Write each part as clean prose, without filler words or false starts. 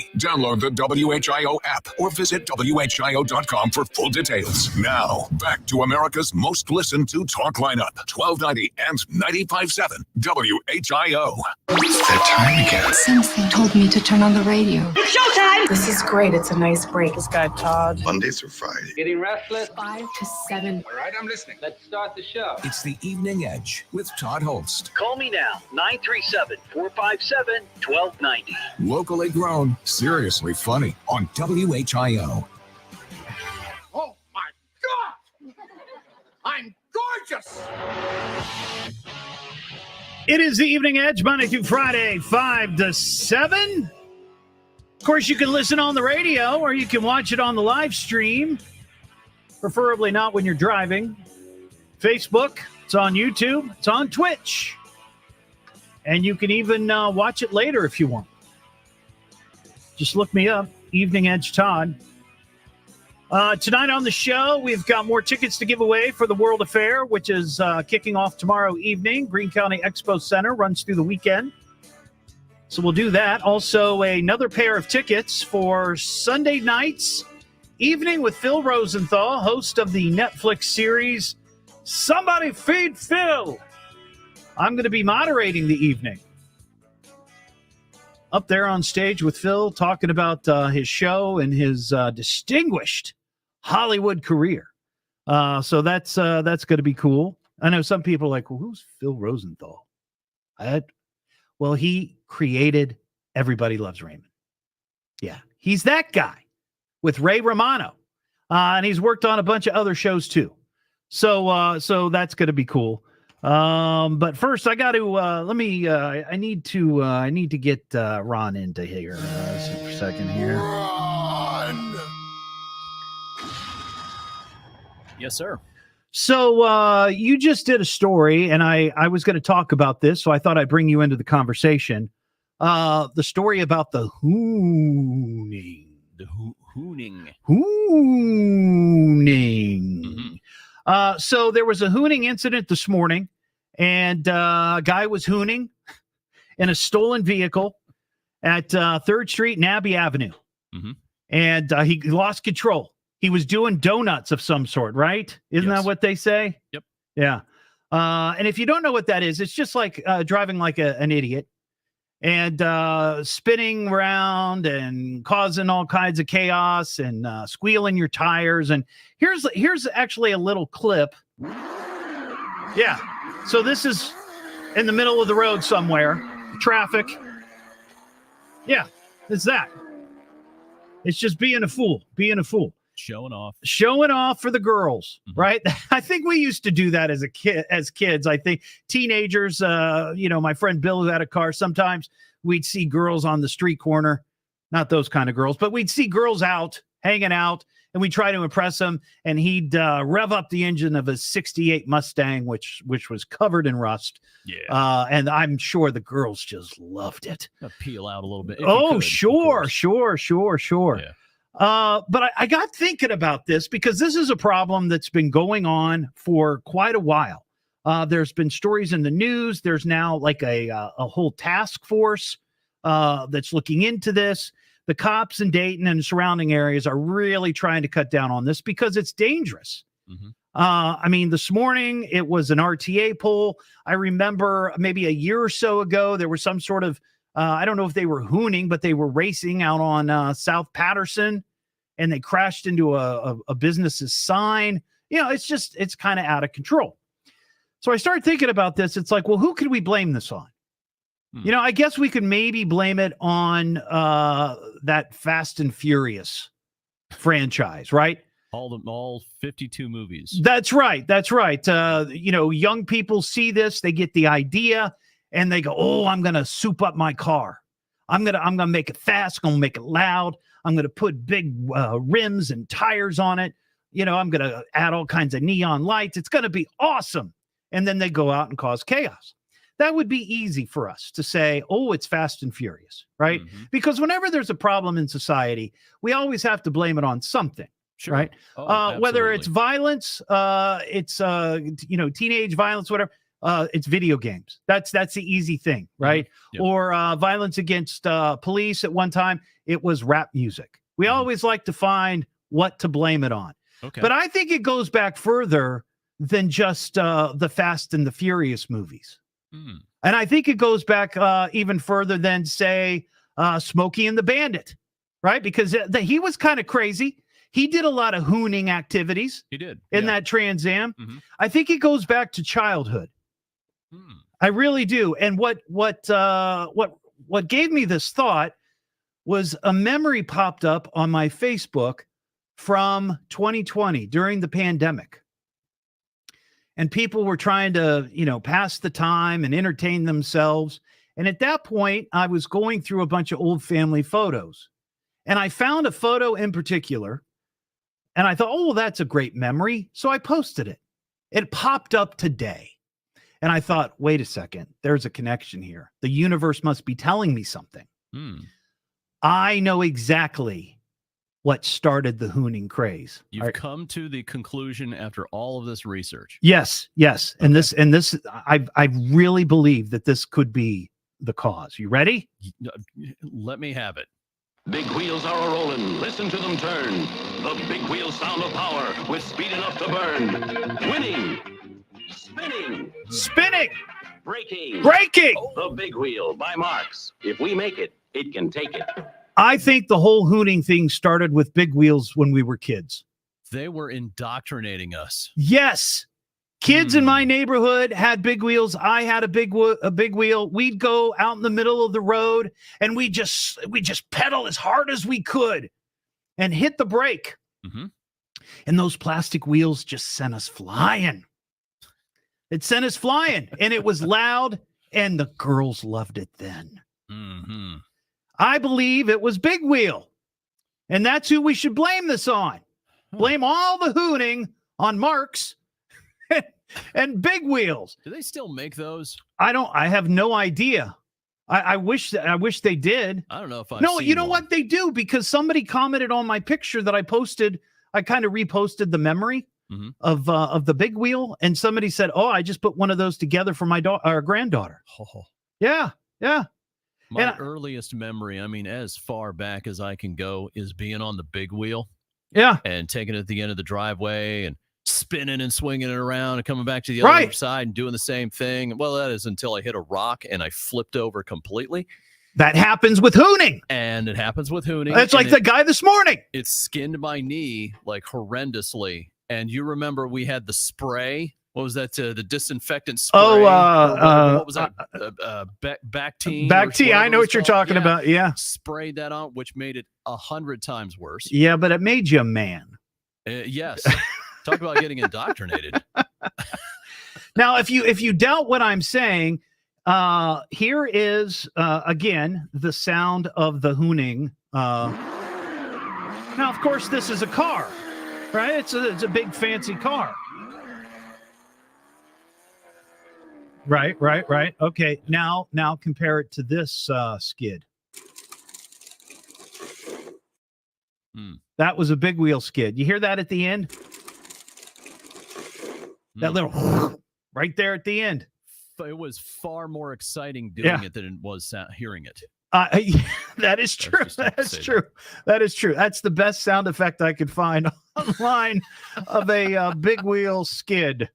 today. Download the WHIO app or visit WHIO.com for full details. Now, back to America's most listened to talk lineup, 1290 and 95.7 WHIO. It's that time again. Something told me to turn on the radio. It's showtime! This is great. It's a nice break. This guy, Todd. Mondays or Friday? Getting restless? 5 to 7. All right, I'm listening. Let's start the show. It's the Evening Edge with Todd Hollst. Call me now, 937-457-1290. Locally grown, seriously funny on WHIO. Oh, my God! I'm gorgeous! It is the Evening Edge, Monday through Friday, 5 to 7. Of course, you can listen on the radio or you can watch it on the live stream, preferably not when you're driving. Facebook, it's on YouTube, it's on Twitch. And you can even watch it later if you want. Just look me up, Evening Edge Todd. Tonight on the show, we've got more tickets to give away for the World Affair, which is kicking off tomorrow evening. Greene County Expo Center runs through the weekend. So we'll do that. Also, another pair of tickets for Sunday night's evening with Phil Rosenthal, host of the Netflix series, Somebody Feed Phil. I'm going to be moderating the evening. Up there on stage with Phil, talking about his show and his distinguished Hollywood career. So that's going to be cool. I know some people are like, well, who's Phil Rosenthal? Well, he created Everybody Loves Raymond. Yeah, he's that guy with Ray Romano. And he's worked on a bunch of other shows too. So that's going to be cool. But first I got to, I need to get Ron into here for a second here. Run! Yes, sir. So you just did a story, and I was going to talk about this, so I thought I'd bring you into the conversation. The story about the hooning. The hooning. Hooning. Mm-hmm. So there was a hooning incident this morning, and a guy was hooning in a stolen vehicle at 3rd Street and Abbey Avenue. Mm-hmm. And he lost control. He was doing donuts of some sort, right? Isn't that what they say? Yep. Yeah. And if you don't know what that is, it's just like driving like an idiot and spinning around and causing all kinds of chaos and squealing your tires. And here's actually a little clip. Yeah. So this is in the middle of the road somewhere. Traffic. Yeah, it's that. It's just being a fool. Showing off for the girls, right? I think we used to do that as kids. I think teenagers, my friend Bill who had a car, sometimes we'd see girls on the street corner, not those kind of girls, but we'd see girls out, hanging out, and we'd try to impress them, and he'd rev up the engine of a 68 Mustang, which was covered in rust. Yeah. And I'm sure the girls just loved it. Peel out a little bit. Oh, sure. Yeah. But I got thinking about this because this is a problem that's been going on for quite a while. There's been stories in the news. There's now like a whole task force that's looking into this. The cops in Dayton and surrounding areas are really trying to cut down on this because it's dangerous. Mm-hmm. This morning it was an RTA poll. I remember maybe a year or so ago, there was some sort of I don't know if they were hooning, but they were racing out on South Patterson, and they crashed into a business's sign. It's kind of out of control. So I started thinking about this. It's like, well, who could we blame this on? I guess we could maybe blame it on that Fast and Furious franchise, right? All 52 movies. That's right. Young people see this, they get the idea, and they go, oh, I'm going to soup up my car. I'm going to make it fast. I'm going to make it loud. I'm going to put big rims and tires on it. I'm going to add all kinds of neon lights. It's going to be awesome. And then they go out and cause chaos. That would be easy for us to say, oh, it's Fast and Furious, right? Mm-hmm. Because whenever there's a problem in society, we always have to blame it on something. Sure. Right. Oh, Whether it's violence, it's teenage violence, whatever. it's video games. That's the easy thing, right? Yep. Or violence against police. At one time, it was rap music. We always like to find what to blame it on. Okay. But I think it goes back further than just the Fast and the Furious movies. And I think it goes back even further than, say, Smokey and the Bandit, right? Because he was kind of crazy. He did a lot of hooning activities. He did. In that Trans Am. Mhm. I think it goes back to childhood. I really do. And what gave me this thought was a memory popped up on my Facebook from 2020 during the pandemic. And people were trying to, pass the time and entertain themselves. And at that point, I was going through a bunch of old family photos. And I found a photo in particular. And I thought, oh, well, that's a great memory. So I posted it. It popped up today. And I thought, wait a second, there's a connection here. The universe must be telling me something. I know exactly what started the hooning craze. You've come to the conclusion after all of this research. Yes. And this, I really believe that this could be the cause. You ready? Let me have it. Big wheels are a-rolling, listen to them turn. The big wheels sound of power with speed enough to burn. Winning, spinning, braking. The big wheel by Marks. If we make it, it can take it. I think the whole hooning thing started with big wheels when we were kids. They were indoctrinating us. Yes. Kids in my neighborhood had big wheels. I had a big wheel. We'd go out in the middle of the road and we just pedal as hard as we could and hit the brake. And those plastic wheels just sent us flying. It sent us flying, and it was loud, and the girls loved it then. I believe it was Big Wheel, and that's who we should blame this on. Blame all the hooning on Marks and Big Wheels. Do they still make those? I have no idea. I wish they did. I don't know if I've No, seen you know one. what they do, because somebody commented on my picture that I posted. I kind of reposted the memory of the big wheel, and somebody said, "Oh, I just put one of those together for my granddaughter." Yeah. My earliest memory, I mean, as far back as I can go, is being on the big wheel. Yeah. And taking it at the end of the driveway and spinning and swinging it around and coming back to the other side and doing the same thing. Well, that is until I hit a rock and I flipped over completely. That happens with hooning. And it happens with hooning. That's like the guy this morning. It skinned my knee like horrendously. And you remember we had the spray. What was that? The disinfectant spray. What was that? Bactine. Bactine. I know what you're talking about. Yeah. Sprayed that on, which made it 100 times worse. Yeah, but it made you a man. Yes. Talk about getting indoctrinated. Now, if you doubt what I'm saying, here is again the sound of the hooning. Now, of course, this is a car, right? It's a big fancy car. Right. Okay. Now compare it to this skid. That was a big wheel skid. You hear that at the end? That little right there at the end. It was far more exciting doing it than it was hearing it. That is true. That's true. That is true. That's the best sound effect I could find online of a big wheel skid.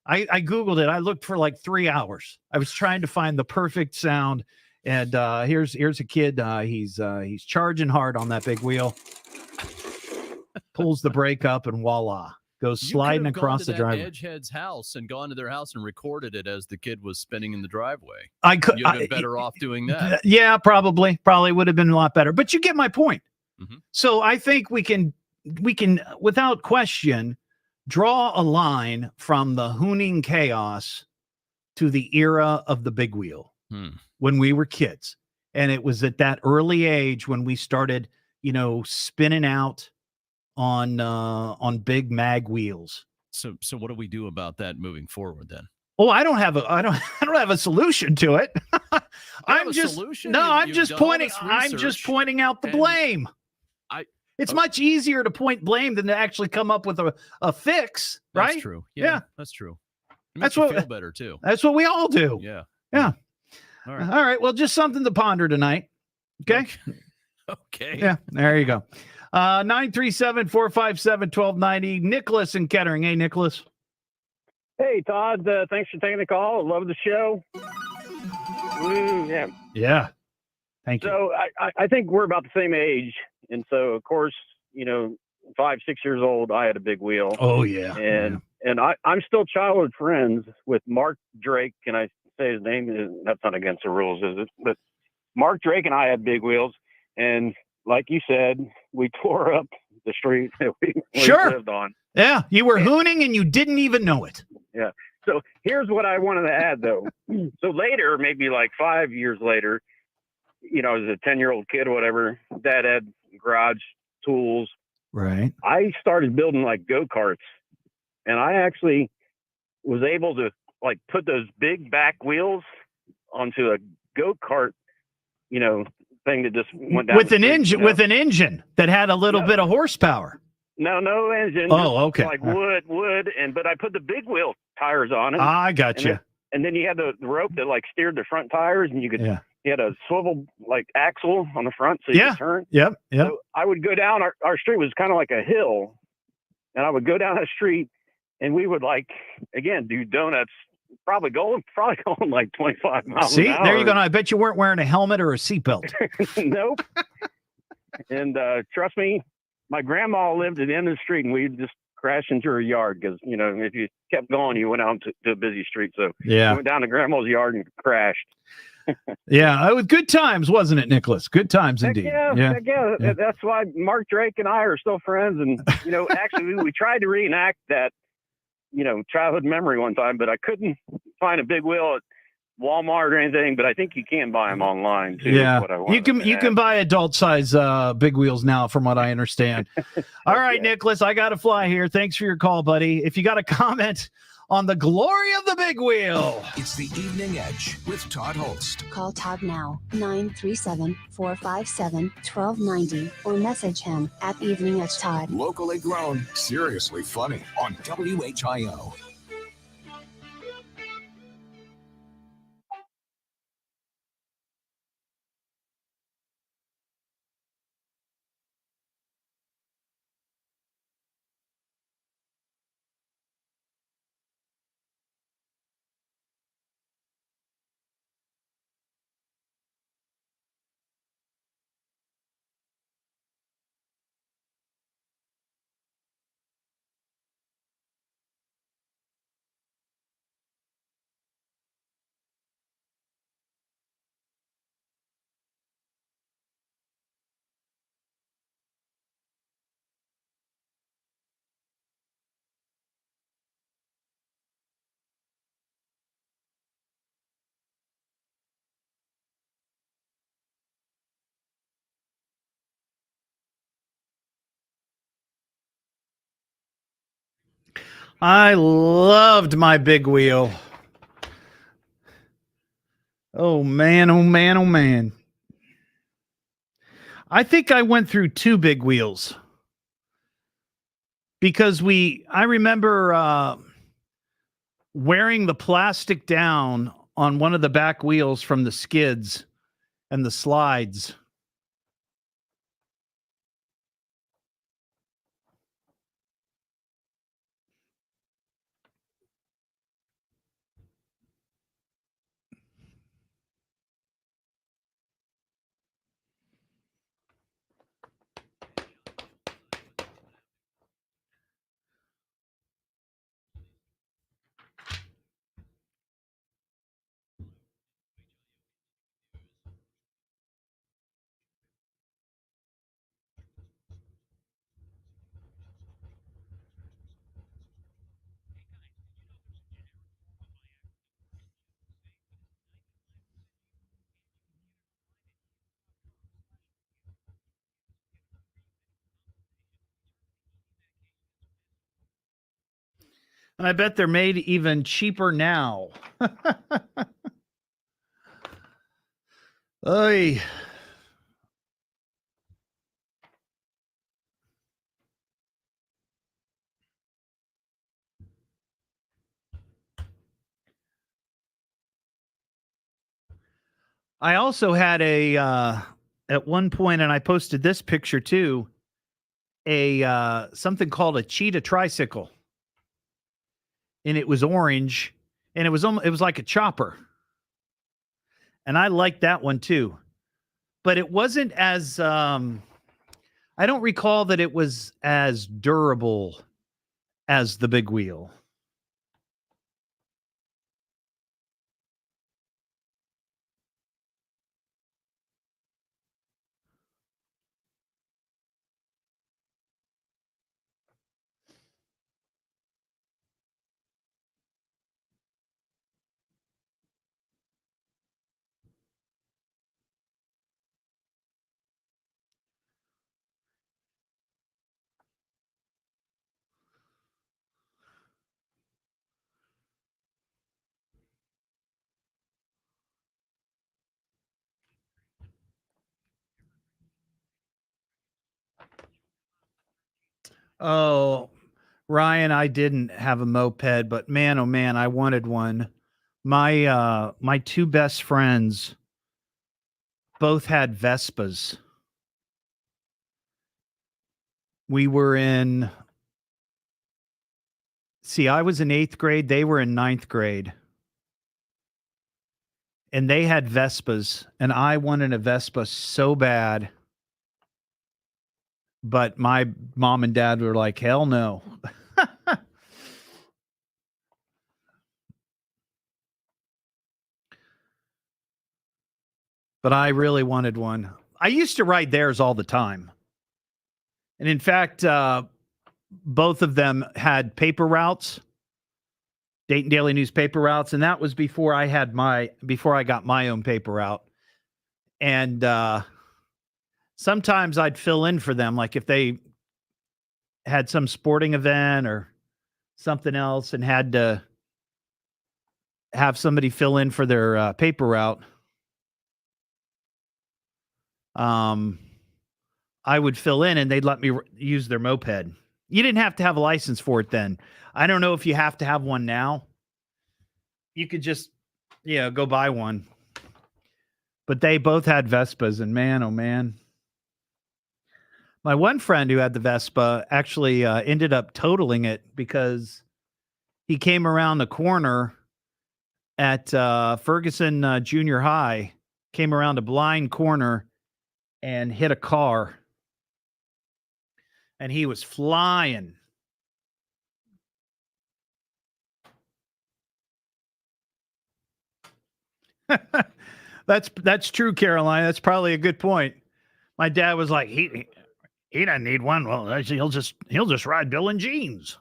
I Googled it. I looked for like 3 hours. I was trying to find the perfect sound. And here's a kid. He's charging hard on that big wheel. Pulls the brake up and voila. Goes sliding across the driveway. Edgehead's house and gone to their house and recorded it as the kid was spinning in the driveway. You'd have been better off doing that. Yeah, probably would have been a lot better. But you get my point. So I think we can without question draw a line from the hooning chaos to the era of the big wheel when we were kids, and it was at that early age when we started, spinning out on big mag wheels. So what do we do about that moving forward then? Oh, I don't have a solution to it. I'm just pointing out the blame. It's much easier to point blame than to actually come up with a fix, right? That's true. Yeah, that's true. makes That's you what feel better too. That's what we all do. Yeah. Yeah. All right. All right. Well, just something to ponder tonight. Okay. Okay. Yeah. There you go. 937-457-1290. Nicholas in Kettering. Hey, Nicholas. Hey, Todd. Thanks for taking the call. I love the show. Yeah. Yeah. Thank you. So I think we're about the same age. And so, of course, 5, 6 years old, I had a big wheel. Oh, yeah. And I'm still childhood friends with Mark Drake. Can I say his name? That's not against the rules, is it? But Mark Drake and I had big wheels. And like you said, we tore up the street that we lived on. Yeah. You were hooning and you didn't even know it. Yeah. So here's what I wanted to add, though. So later, maybe like 5 years later, as a 10-year-old kid or whatever, Dad had garage tools. Right. I started building like go-karts, and I actually was able to like put those big back wheels onto a go-kart, thing that just went down with the an street, engine, with an engine that had a little bit of horsepower. No engine. Oh, okay. Like wood, but I put the big wheel tires on it. I got you. And then you had the rope that like steered the front tires, and you had a swivel like axle on the front so you could turn. Yep. So I would go down, our street was kind of like a hill, and I would go down that street, and we would do donuts, probably going like 25 miles an hour. There you go. I bet you weren't wearing a helmet or a seatbelt. Nope. And trust me, my grandma lived at the end of the street, and we'd just crash into her yard because, if you kept going, you went out to a busy street. So we went down to grandma's yard and crashed. Yeah, it was good times, wasn't it, Nicholas? Good times indeed. Yeah. That's why Mark Drake and I are still friends. And, actually, we tried to reenact that, childhood memory one time, but I couldn't find a big wheel at Walmart or anything, but I think you can buy them online too. Yeah, you can buy adult size big wheels now, from what I understand. All right, Nicholas, I got to fly here. Thanks for your call, buddy. If you got a comment on the glory of the big wheel, it's the Evening Edge with Todd Hollst. Call Todd now, 937-457-1290, or message him at Evening Edge Todd. Locally grown, seriously funny on WHIO. I loved my big wheel. Oh, man, oh, man, oh, man. I think I went through 2 big wheels because I remember wearing the plastic down on one of the back wheels from the skids and the slides. And I bet they're made even cheaper now. Oy. I also had at one point, and I posted this picture too, something called a cheetah tricycle. And it was orange, and it was like a chopper. And I liked that one too. But it wasn't as I don't recall that it was as durable as the big wheel. Oh, Ryan, I didn't have a moped, but man, oh man, I wanted one. My two best friends both had Vespas. We were I was in 8th grade, they were in 9th grade. And they had Vespas, and I wanted a Vespa so bad. But my mom and dad were like, hell no. But I really wanted one. I used to ride theirs all the time. And in fact, both of them had paper routes, Dayton Daily News paper routes. And that was before I got my own paper route. And sometimes I'd fill in for them, like if they had some sporting event or something else and had to have somebody fill in for their paper route. I would fill in and they'd let me use their moped. You didn't have to have a license for it then. I don't know if you have to have one now. You could just, go buy one. But they both had Vespas, and man, oh man. My one friend who had the Vespa actually ended up totaling it because he came around the corner at Ferguson Junior High, came around a blind corner and hit a car. And he was flying. That's true, Caroline. That's probably a good point. My dad was like, he doesn't need one. Well, actually, he'll just ride Bill in jeans.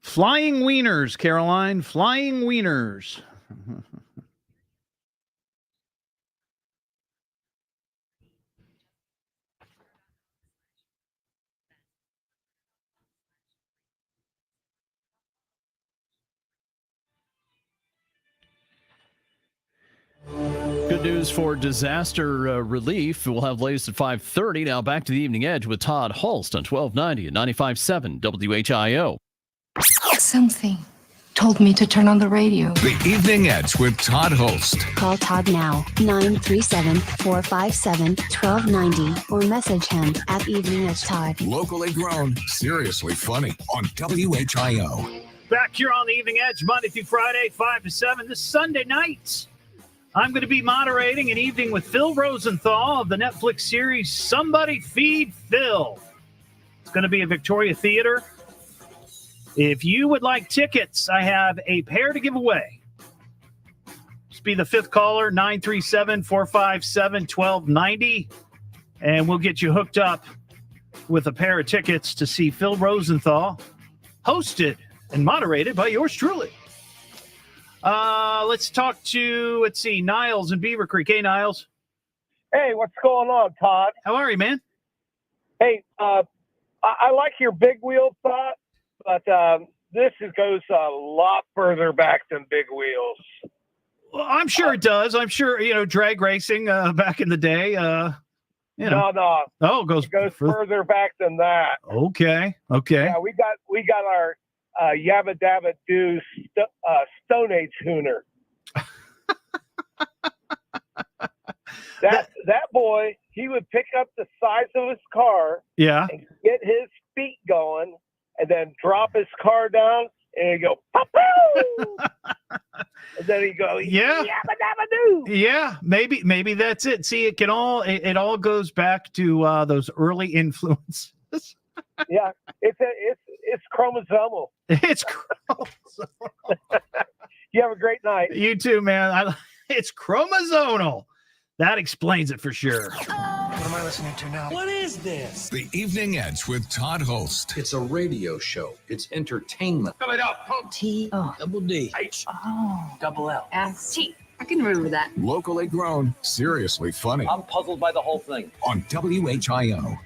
Flying wieners, Caroline. Flying wieners. Good news for disaster relief. We'll have latest at 5:30. Now back to the Evening Edge with Todd Hollst on 1290 and 95.7 WHIO. Something told me to turn on the radio. The Evening Edge with Todd Hollst. Call Todd now, 937-457-1290, or message him at Evening Edge Todd. Locally grown, seriously funny on WHIO. Back here on the Evening Edge, Monday through Friday, 5 to 7. This Sunday night, I'm going to be moderating an evening with Phil Rosenthal of the Netflix series Somebody Feed Phil. It's going to be at Victoria Theater. If you would like tickets, I have a pair to give away. Just be the fifth caller, 937-457-1290, and we'll get you hooked up with a pair of tickets to see Phil Rosenthal, hosted and moderated by yours truly. Let's talk to, Niles in Beaver Creek. Hey, Niles. Hey, what's going on, Todd? How are you, man? Hey, I like your big wheel thought, but this goes a lot further back than big wheels. Well, I'm sure it does. I'm sure, drag racing back in the day. No. Oh, it goes further back than that. Okay. Yeah, we got our Yabba Dabba Doo Stone Age Hooner. That boy, he would pick up the size of his car, yeah, and get his feet going, and then drop his car down, and he'd go, pop-poo! And then he'd go, yeah, Yabba Dabba Doo. Yeah, maybe that's it. See, it all goes back to those early influences. Yeah, it's chromosomal. It's chromosomal. You have a great night. You too, man. It's chromosomal. That explains it for sure. What am I listening to now? What is this? The Evening Edge with Todd Hollst. It's a radio show. It's entertainment. Spell it out. T-O. Double D. H. Oh. Double L. S-T. I can remember that. Locally grown, seriously funny. I'm puzzled by the whole thing. On WHIO.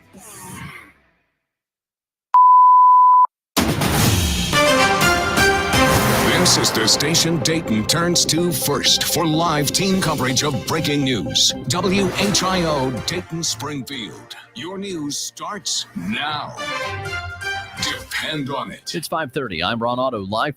This is the station Dayton turns to first for live team coverage of breaking news. WHIO Dayton Springfield. Your news starts now. Depend on it. It's 5:30. I'm Ron Otto, live.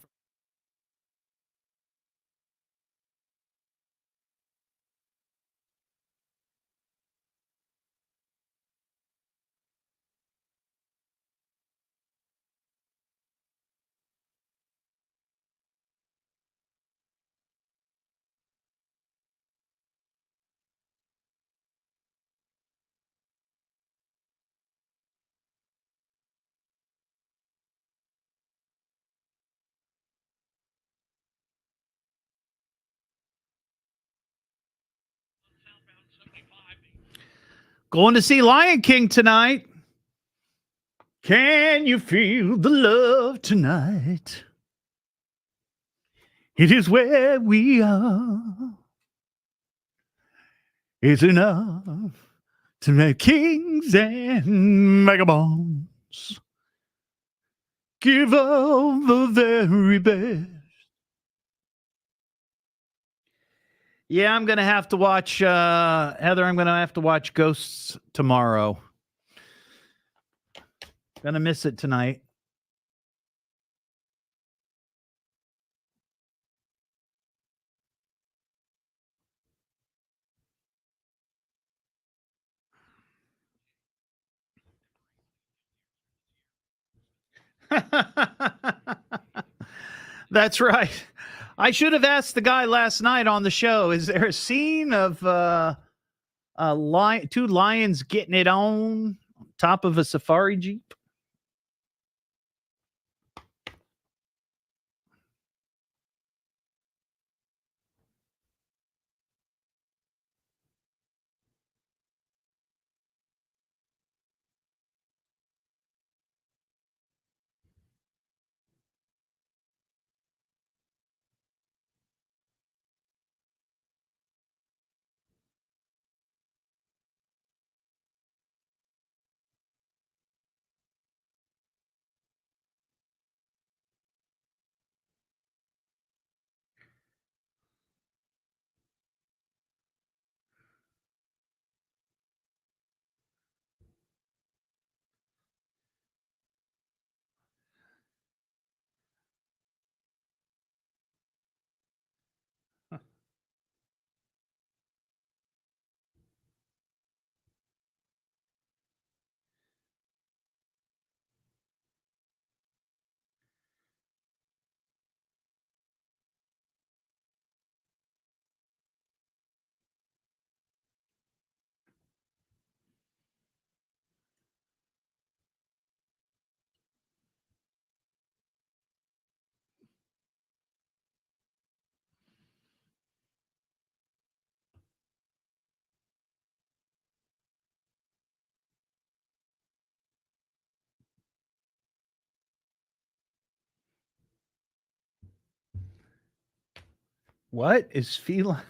Going to see Lion King tonight. Can you feel the love tonight? It is where we are. It's enough to make kings and vagabonds. Give up the very best. Yeah, I'm going to have to watch, Heather, I'm going to have to watch Ghosts tomorrow. Going to miss it tonight. That's right. I should have asked the guy last night on the show, is there a scene of two lions getting it on top of a safari jeep? What is feline?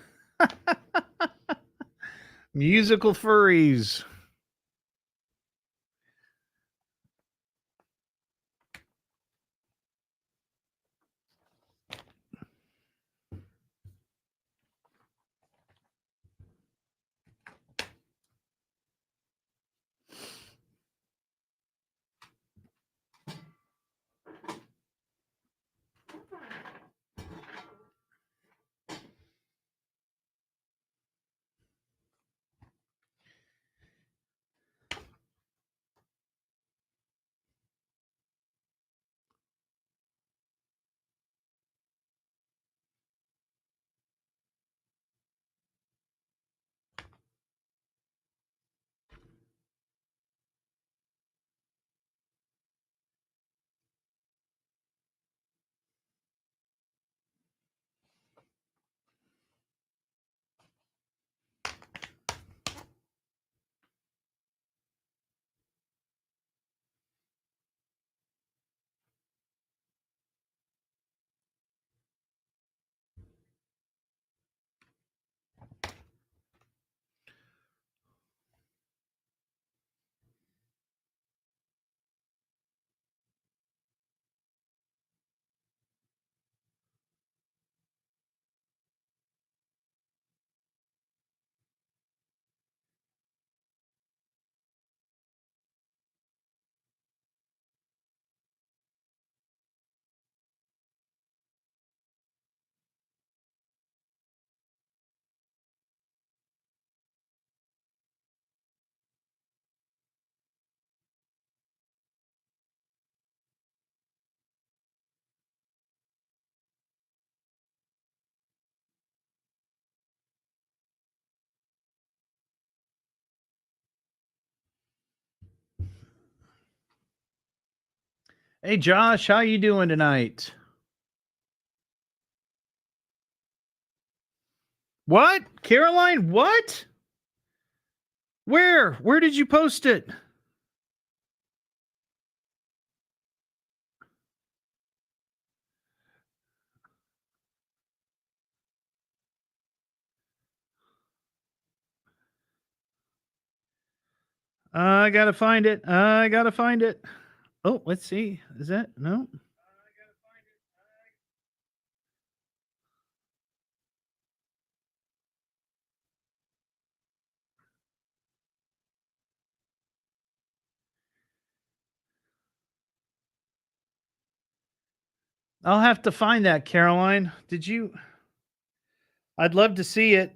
Musical furries. Hey, Josh, how you doing tonight? What? Caroline, what? Where? Where did you post it? I gotta find it. I gotta find it. Oh, let's see. Is that no? I'll have to find that, Caroline. Did you? I'd love to see it.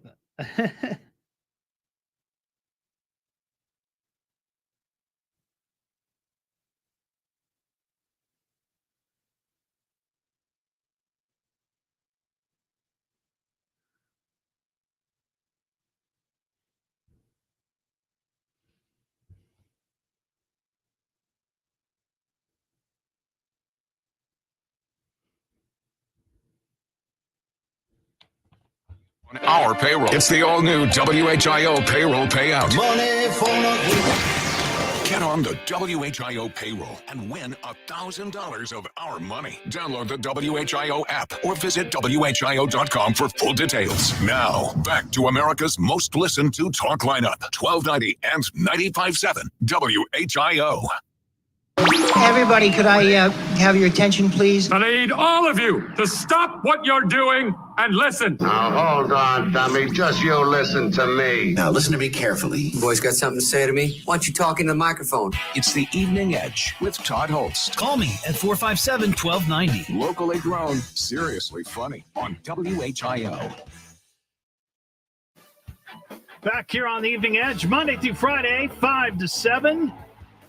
On our payroll. It's the all-new WHIO payroll payout. Money for nothing. Get on the WHIO payroll and win $1,000 of our money. Download the WHIO app or visit WHIO.com for full details. Now, back to America's most listened to talk lineup, 1290 and 95.7 WHIO. Everybody, could I have your attention, please? I need all of you to stop what you're doing and listen. Now, hold on, dummy. Just you listen to me. Now, listen to me carefully. You boys got something to say to me? Why don't you talk in the microphone? It's the Evening Edge with Todd Hollst. Call me at 457-1290. Locally grown, seriously funny on WHIO. Back here on the Evening Edge, Monday through Friday, 5 to 7.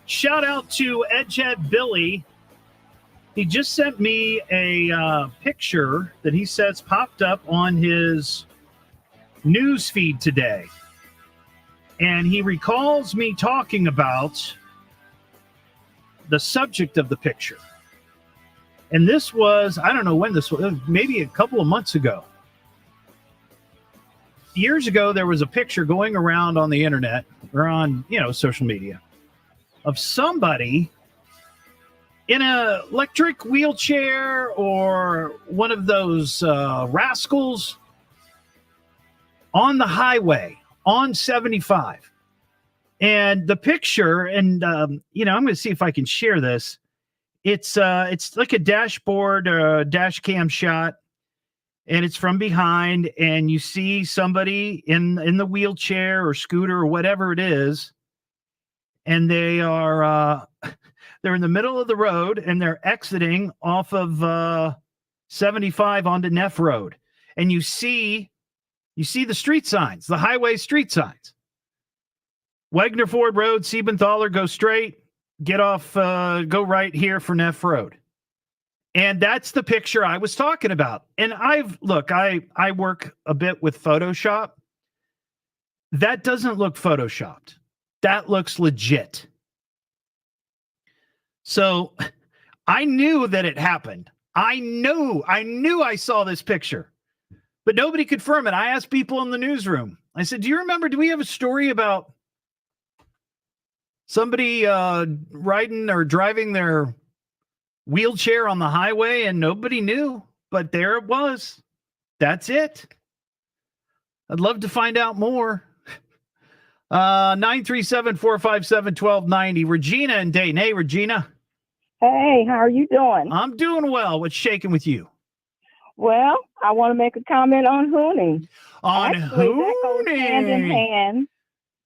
Shout out to Edgehead Billy. He just sent me a picture that he says popped up on his news feed today. And he recalls me talking about the subject of the picture. And this was, I don't know when this was, maybe a couple of months ago. Years ago, there was a picture going around on the internet or on, social media of somebody in an electric wheelchair or one of those rascals on the highway on 75. And the picture, and I'm going to see if I can share this. It's like a dashboard, dash cam shot, and it's from behind, and you see somebody in the wheelchair or scooter or whatever it is, and they are they're in the middle of the road, and they're exiting off of 75 onto Neff Road, and you see the street signs, the highway street signs. Wagner Ford Road, Siebenthaler, go straight, get off, go right here for Neff Road. And that's the picture I was talking about. And I work a bit with Photoshop. That doesn't look Photoshopped. That looks legit. So I knew that it happened. I knew I saw this picture, but nobody could confirm it. I asked people in the newsroom. I said, do we have a story about somebody riding or driving their wheelchair on the highway? And nobody knew, but there it was. That's it. I'd love to find out more. 937-457-1290. Regina in Dayton. Hey, Regina. Hey, how are you doing? I'm doing well. What's shaking with you? Well, I want to make a comment on hooning. Actually, that goes hand in hand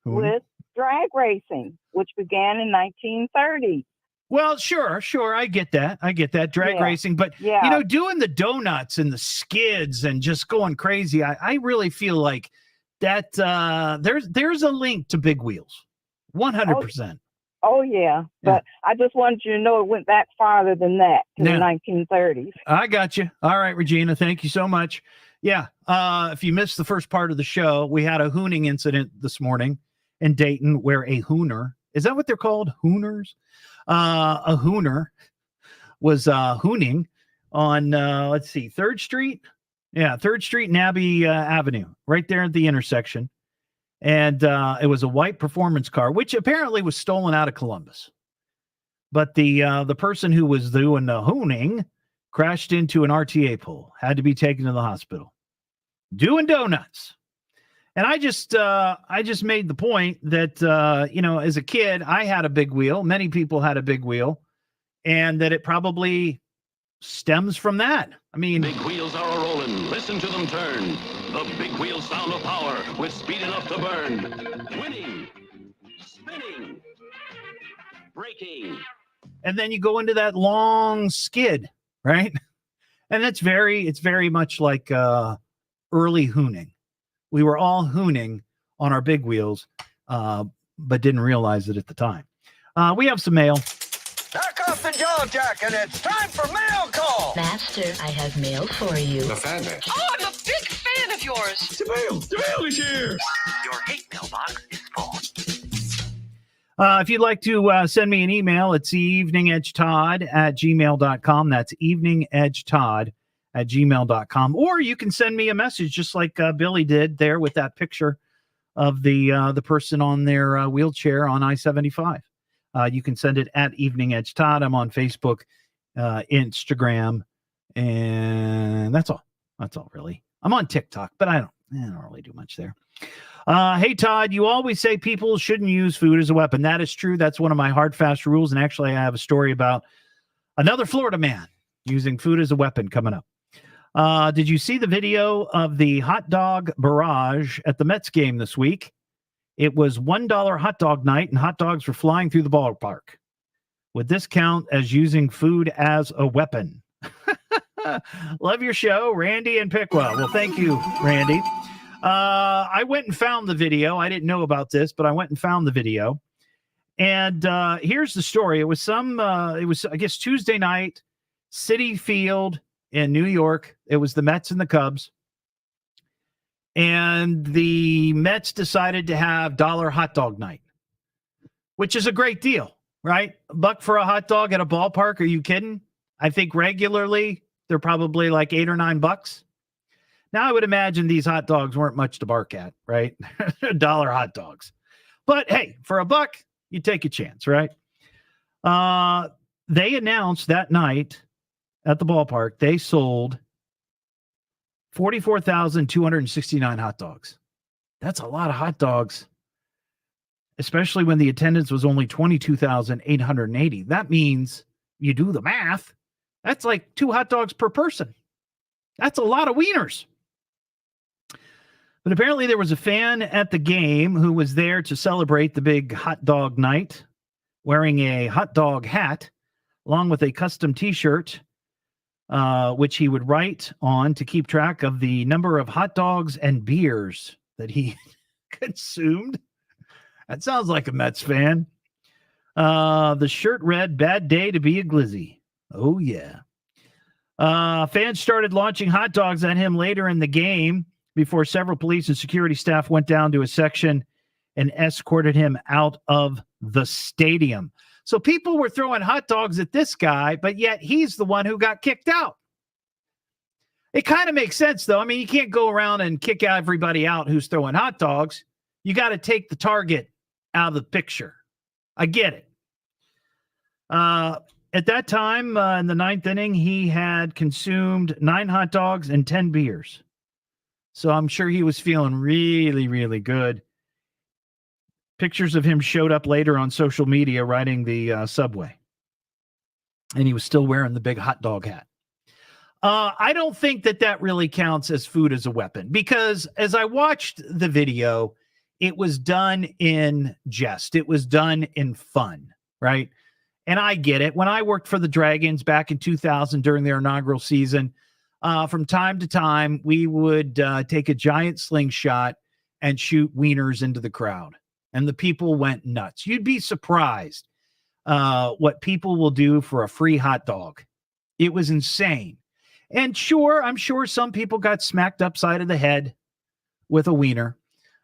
Hooning? with drag racing, which began in 1930. Well, sure. I get that. Drag racing. But, doing the donuts and the skids and just going crazy, I really feel like that there's a link to big wheels. 100%. Oh, yeah. But I just wanted you to know it went back farther than that, to the 1930s. I got you. All right, Regina. Thank you so much. Yeah. If you missed the first part of the show, we had a hooning incident this morning in Dayton where a hooner, is that what they're called? Hooners? A hooner was hooning on, 3rd Street. Yeah, 3rd Street and Abbey Avenue, right there at the intersection. And it was a white performance car, which apparently was stolen out of Columbus. But the person who was doing the hooning crashed into an RTA pole, had to be taken to the hospital. Doing donuts. And I just made the point that, as a kid, I had a big wheel. Many people had a big wheel. And that it probably stems from that. I mean, big wheels are a-rolling. Listen to them turn. The big wheel sound of power with speed enough to burn. Winning. Spinning. Braking. And then you go into that long skid, right? And it's very much like early hooning. We were all hooning on our big wheels, but didn't realize it at the time. We have some mail. Back off the jaw jack, and it's time for mail call. Master, I have mail for you. The fan mail. Oh, I'm a big fan of yours. The mail is here. Your hate mailbox is full. If you'd like to send me an email, it's eveningedgetodd@gmail.com. That's eveningedgetodd@gmail.com. Or you can send me a message just like Billy did there with that picture of the person on their wheelchair on I-75. You can send it at Evening Edge Todd. I'm on Facebook, Instagram, and that's all. That's all, really. I'm on TikTok, but I don't really do much there. Hey, Todd, you always say people shouldn't use food as a weapon. That is true. That's one of my hard, fast rules. And actually, I have a story about another Florida man using food as a weapon coming up. Did you see the video of the hot dog barrage at the Mets game this week? It was $1 hot dog night, and hot dogs were flying through the ballpark. Would this count as using food as a weapon? Love your show, Randy and Pickwa. Well, thank you, Randy. I went and found the video. I didn't know about this, but I went and found the video. And here's the story. It was I guess, Tuesday night, Citi Field in New York. It was the Mets and the Cubs. And the Mets decided to have $1 hot dog night, which is a great deal, right? $1 for a hot dog at a ballpark. Are you kidding? I think regularly they're probably like $8 or $9. Now I would imagine these hot dogs weren't much to bark at, right? $1 hot dogs. But hey, for $1, you take a chance, right? They announced that night at the ballpark, they sold 44,269 hot dogs. That's a lot of hot dogs, especially when the attendance was only 22,880. That means you do the math. That's like 2 hot dogs per person. That's a lot of wieners. But apparently there was a fan at the game who was there to celebrate the big hot dog night, wearing a hot dog hat, along with a custom T-shirt, which he would write on to keep track of the number of hot dogs and beers that he consumed. That sounds like a Mets fan. The shirt read, "Bad day to be a glizzy." Oh, yeah. Fans started launching hot dogs at him later in the game before several police and security staff went down to a section and escorted him out of the stadium. So people were throwing hot dogs at this guy, but yet he's the one who got kicked out. It kind of makes sense, though. I mean, you can't go around and kick everybody out who's throwing hot dogs. You got to take the target out of the picture. I get it. At that time, in the 9th inning, he had consumed 9 hot dogs and 10 beers. So I'm sure he was feeling really, really good. Pictures of him showed up later on social media riding the subway. And he was still wearing the big hot dog hat. I don't think that really counts as food as a weapon, because as I watched the video, it was done in jest. It was done in fun, right? And I get it. When I worked for the Dragons back in 2000 during their inaugural season, from time to time, we would take a giant slingshot and shoot wieners into the crowd. And the people went nuts. You'd be surprised what people will do for a free hot dog. It was insane. And sure, I'm sure some people got smacked upside of the head with a wiener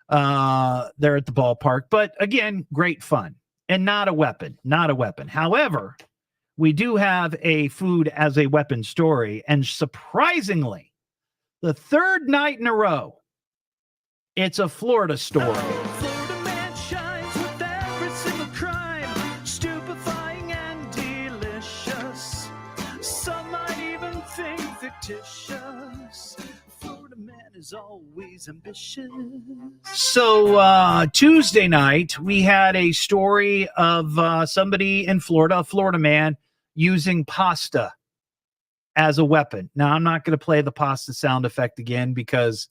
there at the ballpark. But again, great fun and not a weapon, not a weapon. However, we do have a food as a weapon story. And surprisingly, the 3rd night in a row, it's a Florida story. Florida man shines with every single crime, stupefying and delicious. Some might even think fictitious. Florida man is always ambitious. So Tuesday night, we had a story of somebody in Florida, a Florida man, using pasta as a weapon. Now, I'm not going to play the pasta sound effect again because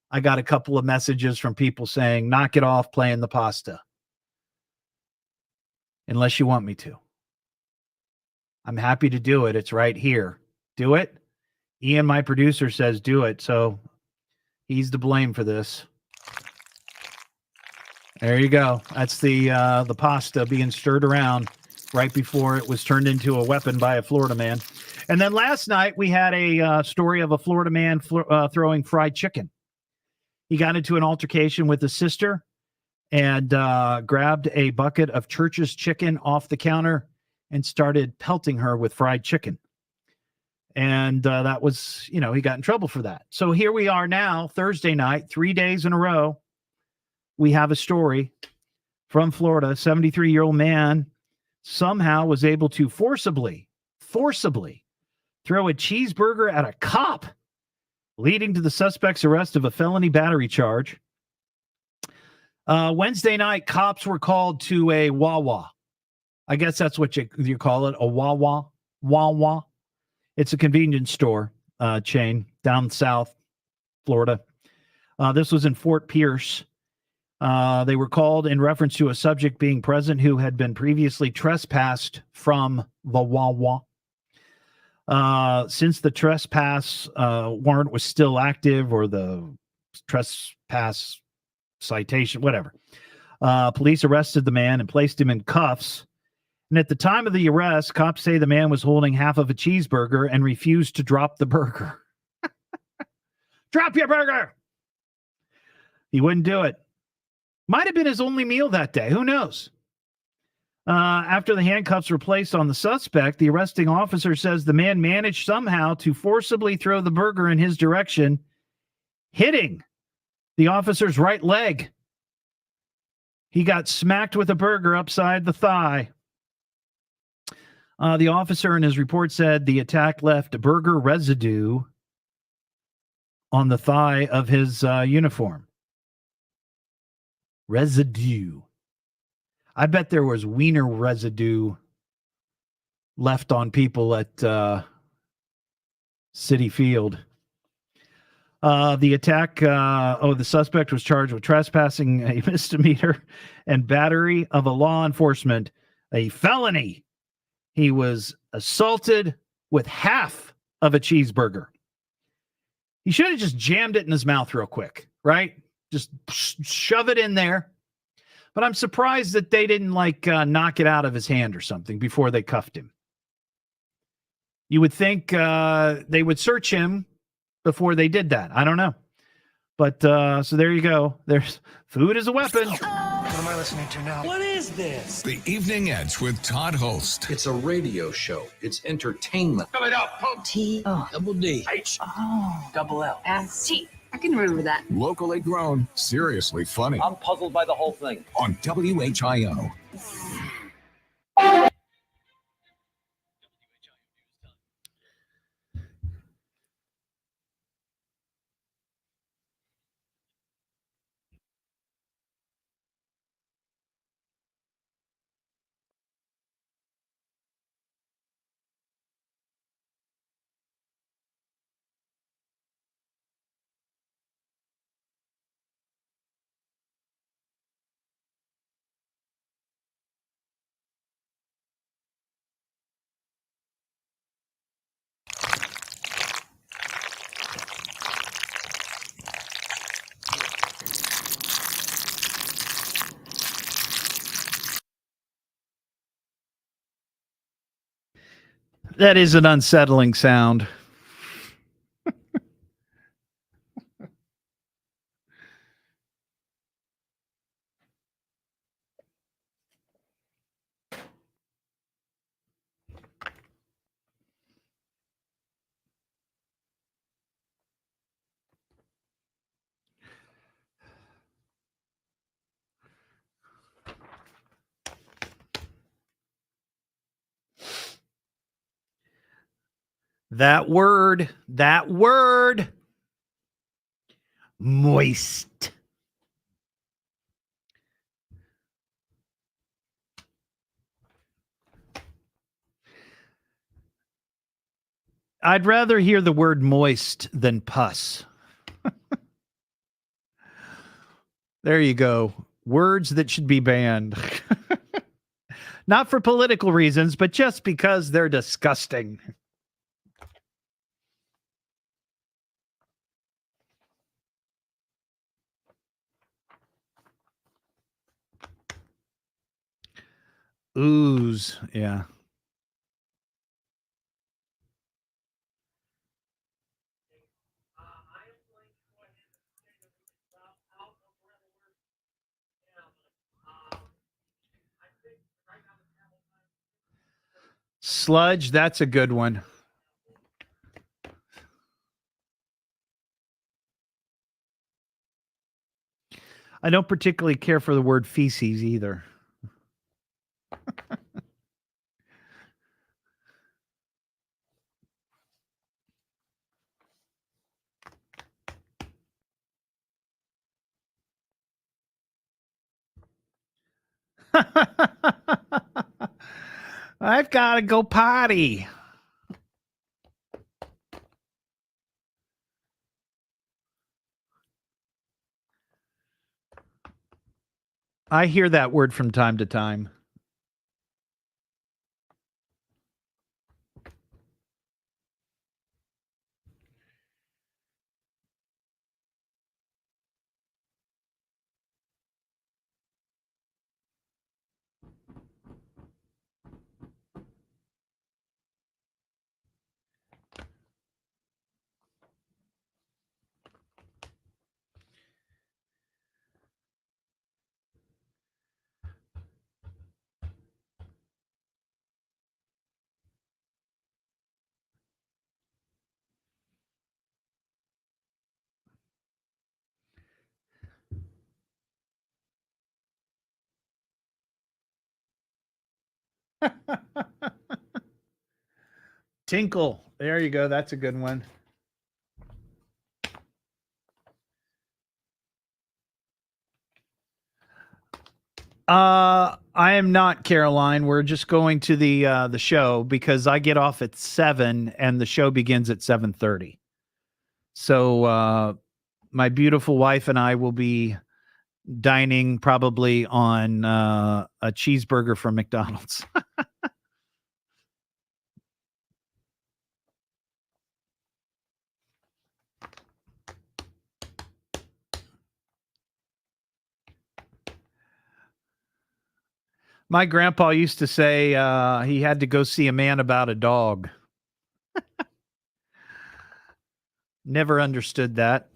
I got a couple of messages from people saying, knock it off playing the pasta. Unless you want me to. I'm happy to do it. It's right here. Do it. Ian, my producer, says do it. So he's to blame for this. There you go. That's the pasta being stirred around right before it was turned into a weapon by a Florida man. And then last night we had a story of a Florida man throwing fried chicken. He got into an altercation with his sister and grabbed a bucket of Church's chicken off the counter and started pelting her with fried chicken. And that was, he got in trouble for that. So here we are now, Thursday night, 3 days in a row. We have a story from Florida. A 73-year-old man somehow was able to forcibly throw a cheeseburger at a cop, leading to the suspect's arrest of a felony battery charge. Wednesday night, cops were called to a Wawa. I guess that's what you call it, a Wawa. Wawa. It's a convenience store chain down south Florida. This was in Fort Pierce. They were called in reference to a subject being present who had been previously trespassed from the Wawa. Since the trespass warrant was still active, or the trespass citation, whatever, police arrested the man and placed him in cuffs. And at the time of the arrest, cops say the man was holding half of a cheeseburger and refused to drop the burger. Drop your burger! He wouldn't do it. Might have been his only meal that day. Who knows? After the handcuffs were placed on the suspect, the arresting officer says the man managed somehow to forcibly throw the burger in his direction, hitting the officer's right leg. He got smacked with a burger upside the thigh. The officer in his report said the attack left burger residue on the thigh of his uniform. Residue. I bet there was wiener residue left on people at Citi Field. The attack, the suspect was charged with trespassing, a misdemeanor, and battery of a law enforcement, a felony. He was assaulted with half of a cheeseburger. He should have just jammed it in his mouth real quick, right? Just shove it in there. But I'm surprised that they didn't knock it out of his hand or something before they cuffed him. You would think they would search him before they did that. I don't know. But so there you go. There's food as a weapon. What am I listening to now? What is this? The Evening Edge with Todd Hollst. It's a radio show. It's entertainment. Fill it up. Double D. H. Double L. S-T. I can remember that. Locally grown, seriously funny. I'm puzzled by the whole thing. On WHIO. That is an unsettling sound. That word, moist. I'd rather hear the word moist than pus. There you go. Words that should be banned. Not for political reasons, but just because they're disgusting. Ooze, yeah. Sludge, that's a good one. I don't particularly care for the word feces either. I've got to go potty. I hear that word from time to time. Tinkle. There you go. That's a good one. I am not, Caroline. We're just going to the show because I get off at 7 and the show begins at 7:30. So my beautiful wife and I will be dining probably on a cheeseburger from McDonald's. My grandpa used to say he had to go see a man about a dog. Never understood that.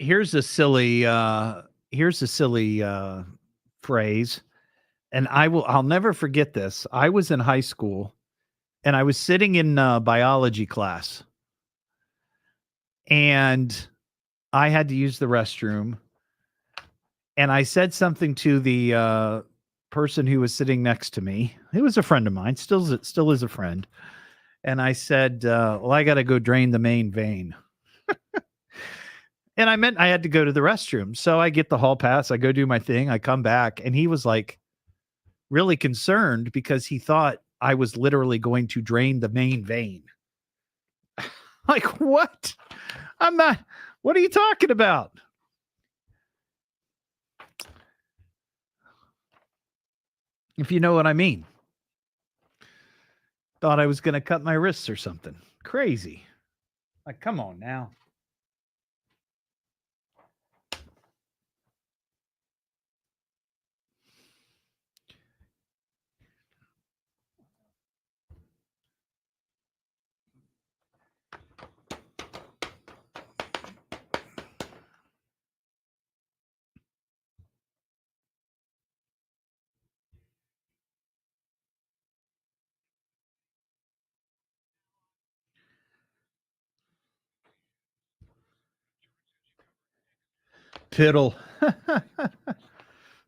Here's a silly phrase, and I'll never forget this. I was in high school and I was sitting in biology class and I had to use the restroom, and I said something to the person who was sitting next to me. He was a friend of mine, still is a friend. And I said, well, I got to go drain the main vein. And I meant I had to go to the restroom. So I get the hall pass. I go do my thing. I come back. And he was like really concerned because he thought I was literally going to drain the main vein. Like, what? I'm not. What are you talking about? If you know what I mean. Thought I was going to cut my wrists or something. Crazy. Like, come on now. Piddle.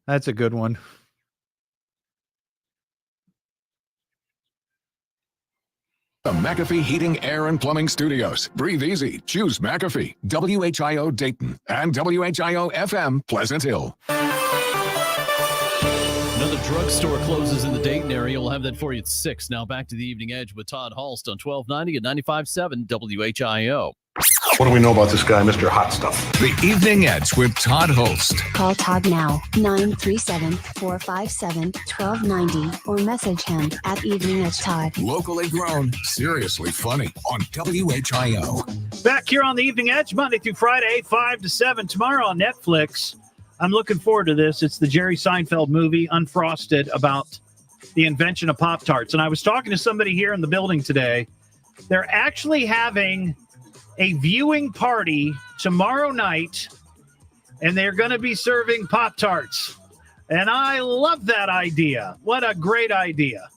That's a good one. The McAfee Heating, Air, and Plumbing Studios. Breathe easy. Choose McAfee. WHIO Dayton and WHIO FM Pleasant Hill. Another drugstore closes in the Dayton area. We'll have that for you at 6. Now back to the Evening Edge with Todd Hollst on 1290 and 95.7 WHIO. What do we know about this guy, Mr. Hot Stuff? The Evening Edge with Todd Hollst. Call Todd now, 937-457-1290, or message him at Evening Edge Todd. Locally grown, seriously funny on WHIO. Back here on the Evening Edge, Monday through Friday, 5 to 7. Tomorrow on Netflix. I'm looking forward to this. It's the Jerry Seinfeld movie, Unfrosted, about the invention of Pop-Tarts. And I was talking to somebody here in the building today. They're actually having a viewing party tomorrow night, and they're going to be serving Pop-Tarts. And I love that idea. What a great idea.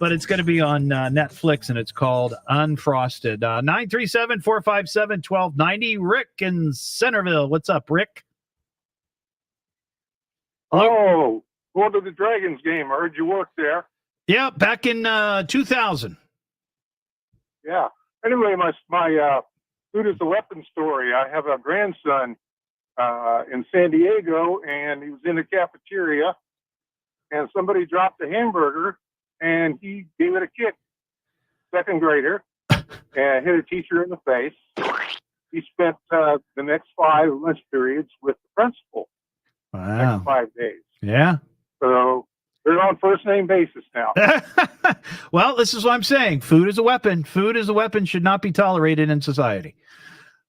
But it's going to be on Netflix, and it's called Unfrosted. 937-457-1290. Rick in Centerville. What's up, Rick? Oh, going to the Dragons game. I heard you work there. Yeah, back in 2000. Yeah. Anyway, my food is a weapon story. I have a grandson in San Diego, and he was in the cafeteria, and somebody dropped a hamburger, and he gave it a kick. Second grader, and hit a teacher in the face. He spent the next 5 lunch periods with the principal. Wow. Next 5 days. Yeah. So they're on first name basis now. Well, this is what I'm saying. Food is a weapon. Food is a weapon, should not be tolerated in society.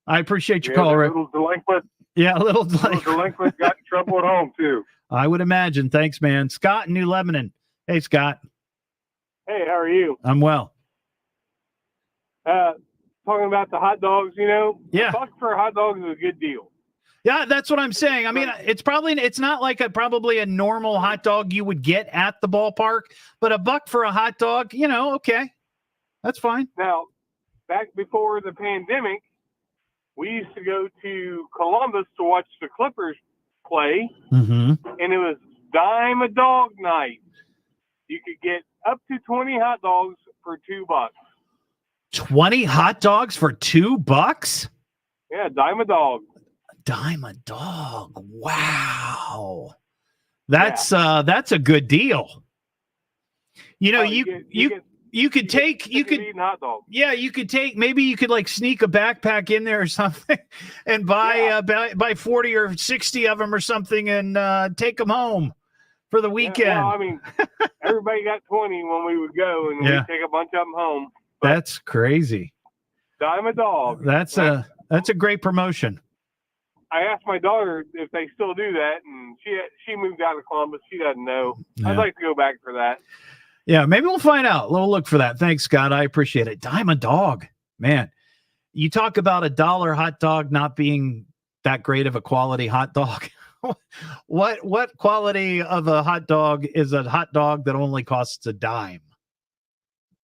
I appreciate your call, Rick. Little delinquent. Yeah, a little delinquent got in trouble at home, too. I would imagine. Thanks, man. Scott in New Lebanon. Hey, Scott. Hey, how are you? I'm well. Talking about the hot dogs, Yeah. A buck for a hot dog is a good deal. Yeah, that's what I'm saying. I mean, it's not like probably a normal hot dog you would get at the ballpark, but a buck for a hot dog, okay. That's fine. Now, back before the pandemic, we used to go to Columbus to watch the Clippers play, and it was dime a dog night. You could get up to 20 hot dogs for $2. 20 hot dogs for $2? Yeah, dime a dog. Dime a dog. Wow. That's a good deal. You know, you could take hot dogs. Yeah, you could take, maybe you could like sneak a backpack in there or something and buy 40 or 60 of them or something and take them home for the weekend. Yeah, well, I mean, everybody got 20 when we would go, and we'd take a bunch of them home. That's crazy. Dime a dog. That's a great promotion. I asked my daughter if they still do that, and she moved out of Columbus. She doesn't know. Yeah. I'd like to go back for that. Yeah, maybe we'll find out. We'll look for that. Thanks, Scott. I appreciate it. Dime a dog. Man, you talk about $1 hot dog not being that great of a quality hot dog. What quality of a hot dog is a hot dog that only costs a dime?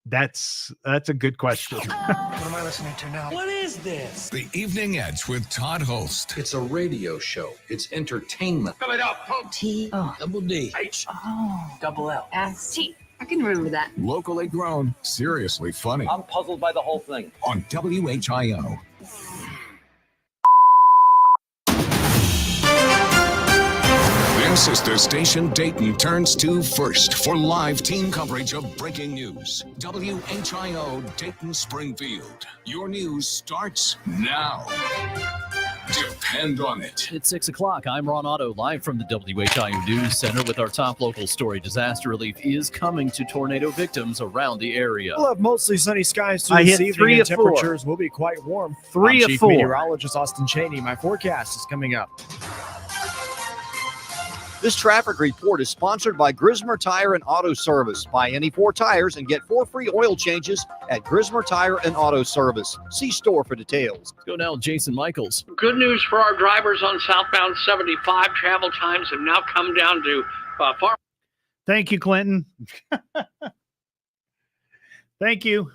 That's a good question. What am I listening to now? What is this? The Evening Edge with Todd Hollst. It's a radio show. It's entertainment. Fill it up, folks. T. Oh. Double D. H. Oh. Double L. S. T. I can remember that. Locally grown, seriously funny. I'm puzzled by the whole thing. On WHIO. This is the station Dayton turns to first for live team coverage of breaking news. WHIO Dayton Springfield. Your news starts now. Depend on it. It's 6 o'clock. I'm Ron Otto, live from the WHIO News Center with our top local story. Disaster relief is coming to tornado victims around the area. We'll have mostly sunny skies I this hit evening, 3 and of 4. temperatures will be quite warm. 3 I'm of Chief 4. Meteorologist Austin Cheney. My forecast is coming up. This traffic report is sponsored by Grismer Tire and Auto Service. Buy any 4 tires and get 4 free oil changes at Grismer Tire and Auto Service. See store for details. Let's go now, Jason Michaels. Good news for our drivers on southbound 75. Travel times have now come down to far. Thank you, Clinton. Thank you.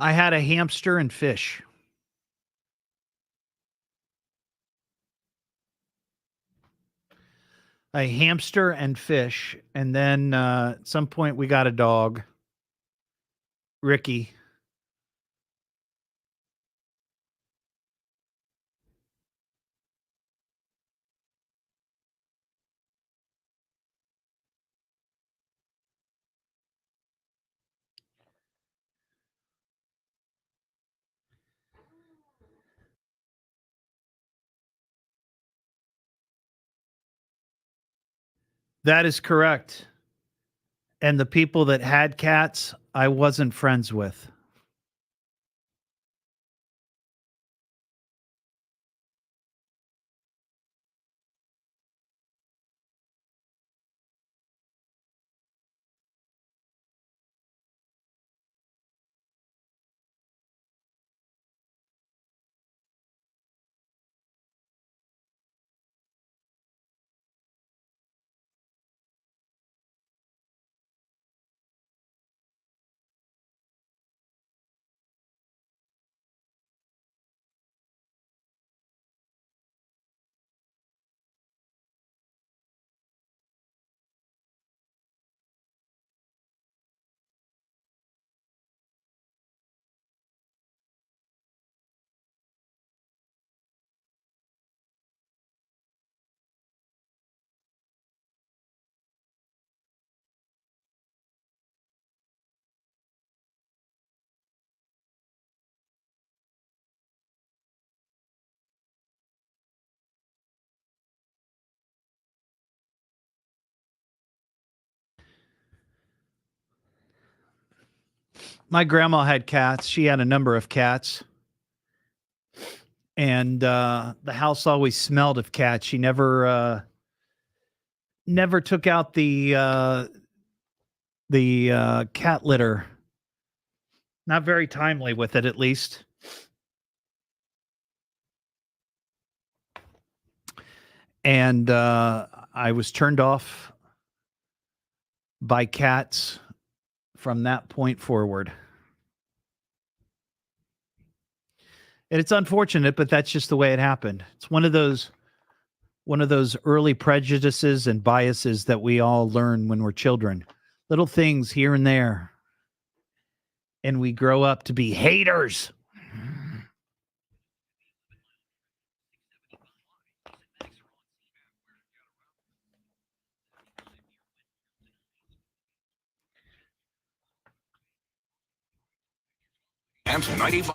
I had a hamster and fish. A hamster and fish. And then at some point we got a dog, Ricky. That is correct. And the people that had cats, I wasn't friends with. My grandma had cats. She had a number of cats. And the house always smelled of cats. She never took out the cat litter. Not very timely with it, at least. And I was turned off by cats from that point forward. And it's unfortunate, but that's just the way it happened. It's one of those early prejudices and biases that we all learn when we're children. Little things here and there. And we grow up to be haters. And 95.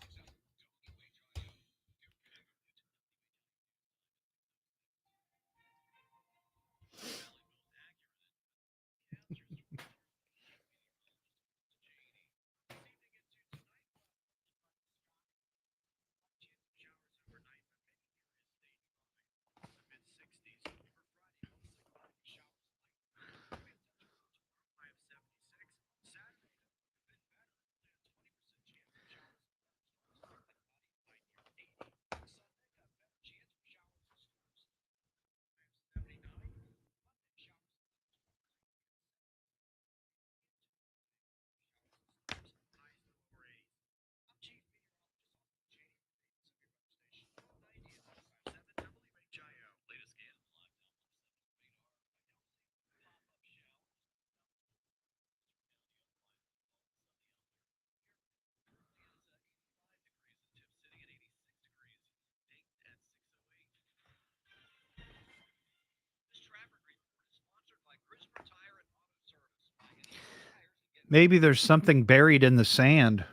Maybe there's something buried in the sand.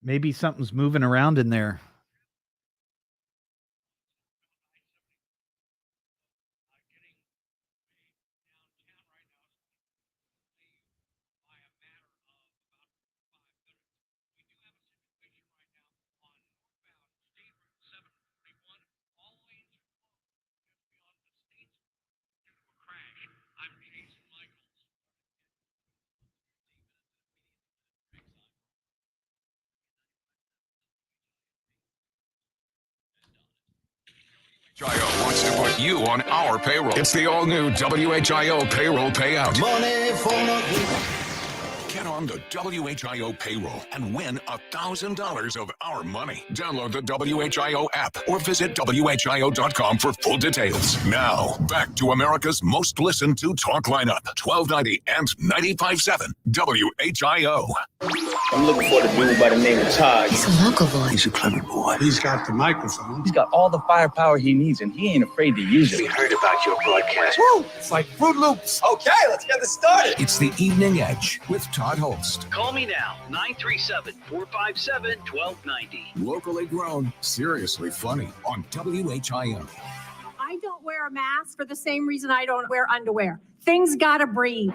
Maybe something's moving around in there. WHIO wants to put you on our payroll. It's the all-new WHIO payroll payout. Money for nothing. Get on the WHIO payroll and win $1,000 of our money. Download the WHIO app or visit WHIO.com for full details. Now, back to America's most listened to talk lineup, 1290 and 95.7 WHIO. I'm looking for the dude by the name of Todd. He's a local boy. He's a clever boy. He's got the microphone. He's got all the firepower he needs, and he ain't afraid to use it. We heard about your broadcast. Woo! It's like Fruit Loops. Okay, let's get this started. It's the Evening Edge with Todd Hollst. Call me now, 937-457-1290. Locally grown, seriously funny on WHIO. I don't wear a mask for the same reason I don't wear underwear. Things gotta breathe.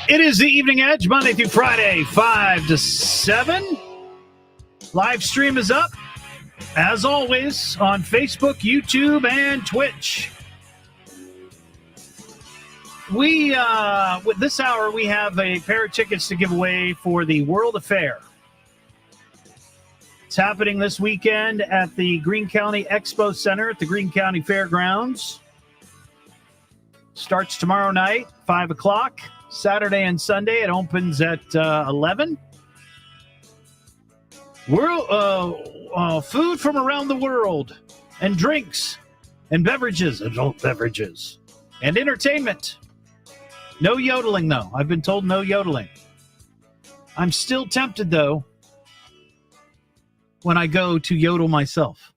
It is the Evening Edge, Monday through Friday, 5 to 7. Live stream is up, as always, on Facebook, YouTube, and Twitch. With this hour, we have a pair of tickets to give away for the World Affair. It's happening this weekend at the Greene County Expo Center at the Greene County Fairgrounds. Starts tomorrow night, 5 o'clock. Saturday and Sunday, it opens at 11. Food from around the world, and drinks, and beverages, adult beverages, and entertainment. No yodeling, though. I've been told no yodeling. I'm still tempted, though, when I go to yodel myself.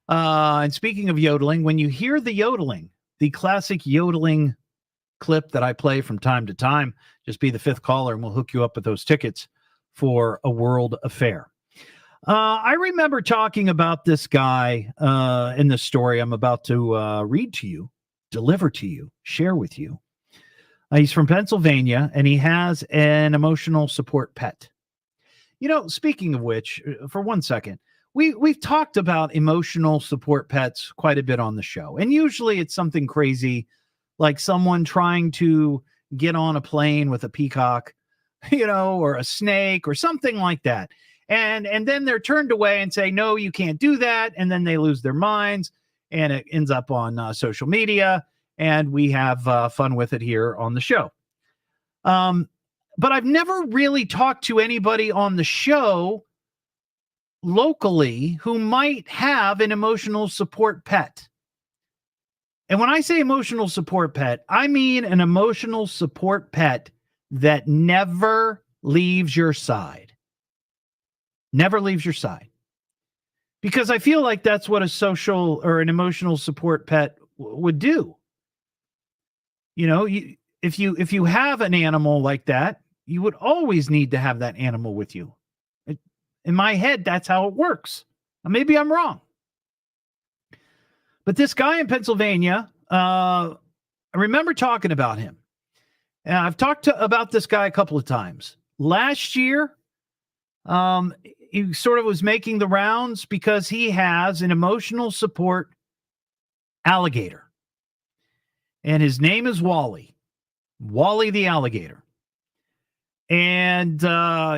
And speaking of yodeling, when you hear the yodeling, the classic yodeling clip that I play from time to time, just be the fifth caller and we'll hook you up with those tickets for a World Affair. I remember talking about this guy in the story I'm about to read to you, deliver to you, share with you. He's from Pennsylvania, and he has an emotional support pet. You know, speaking of which, for 1 second, we've talked about emotional support pets quite a bit on the show, and usually it's something crazy, like someone trying to get on a plane with a peacock, you know, or a snake or something like that. And then they're turned away and say, no, you can't do that. And then they lose their minds and it ends up on social media. And we have fun with it here on the show. But I've never really talked to anybody on the show locally who might have an emotional support pet. And when I say emotional support pet, I mean an emotional support pet that never leaves your side. Never leaves your side. Because I feel like that's what a social or an emotional support pet would do. You know, if you have an animal like that, you would always need to have that animal with you. In my head, that's how it works. Now, maybe I'm wrong. But this guy in Pennsylvania, I remember talking about him. And I've talked about this guy a couple of times. Last year, he sort of was making the rounds because he has an emotional support alligator. And his name is Wally. Wally the alligator. And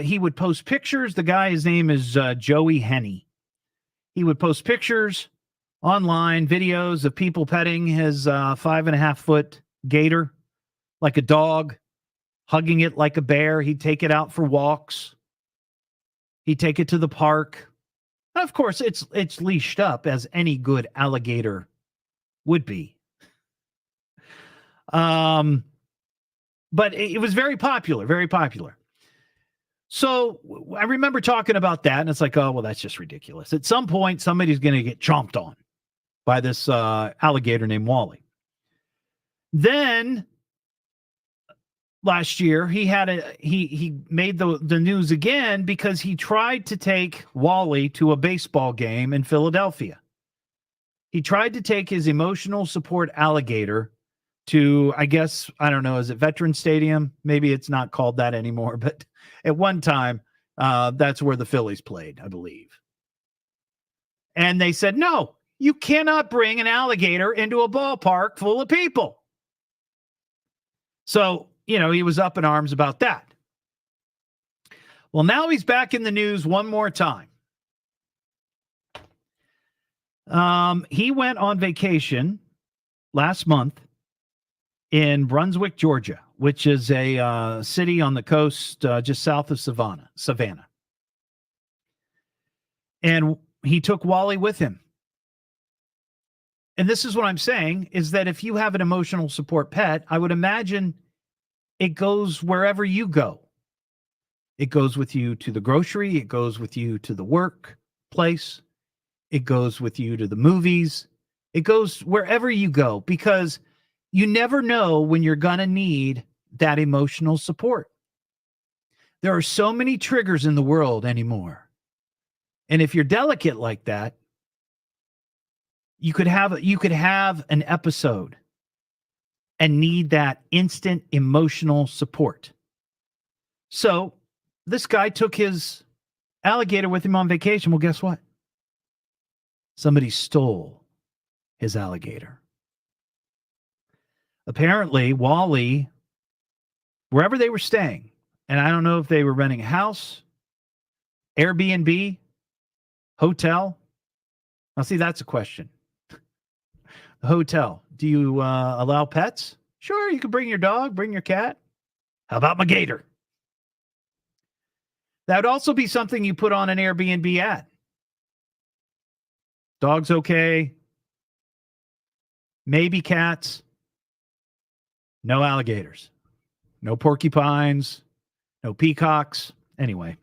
he would post pictures. The guy, his name is Joey Henney. He would post pictures online, videos of people petting his 5.5-foot gator like a dog, hugging it like a bear. He'd take it out for walks. He'd take it to the park. And of course, it's leashed up as any good alligator would be. But it was very popular, very popular. So I remember talking about that, and it's like, oh, well, that's just ridiculous. At some point, somebody's going to get chomped on by this alligator named Wally. Then last year, he made the news again because he tried to take Wally to a baseball game in Philadelphia. He tried to take his emotional support alligator to, I guess, I don't know, is it Veterans Stadium? Maybe it's not called that anymore, but at one time, that's where the Phillies played, I believe. And they said, no, you cannot bring an alligator into a ballpark full of people. So, you know, he was up in arms about that. Well, now he's back in the news one more time. He went on vacation last month in Brunswick, Georgia, which is a city on the coast just south of Savannah. And he took Wally with him. And this is what I'm saying, is that if you have an emotional support pet, I would imagine it goes wherever you go. It goes with you to the grocery. It goes with you to the workplace. It goes with you to the movies. It goes wherever you go, because you never know when you're going to need that emotional support. There are so many triggers in the world anymore. And if you're delicate like that, You could have an episode and need that instant emotional support. So this guy took his alligator with him on vacation. Well, guess what? Somebody stole his alligator. Apparently, Wally, wherever they were staying, and I don't know if they were renting a house, Airbnb, hotel. Now, see, that's a question. The hotel. Do you allow pets? Sure, you can bring your dog, bring your cat. How about my gator? That would also be something you put on an Airbnb ad. Dogs okay. Maybe cats. No alligators. No porcupines. No peacocks. Anyway.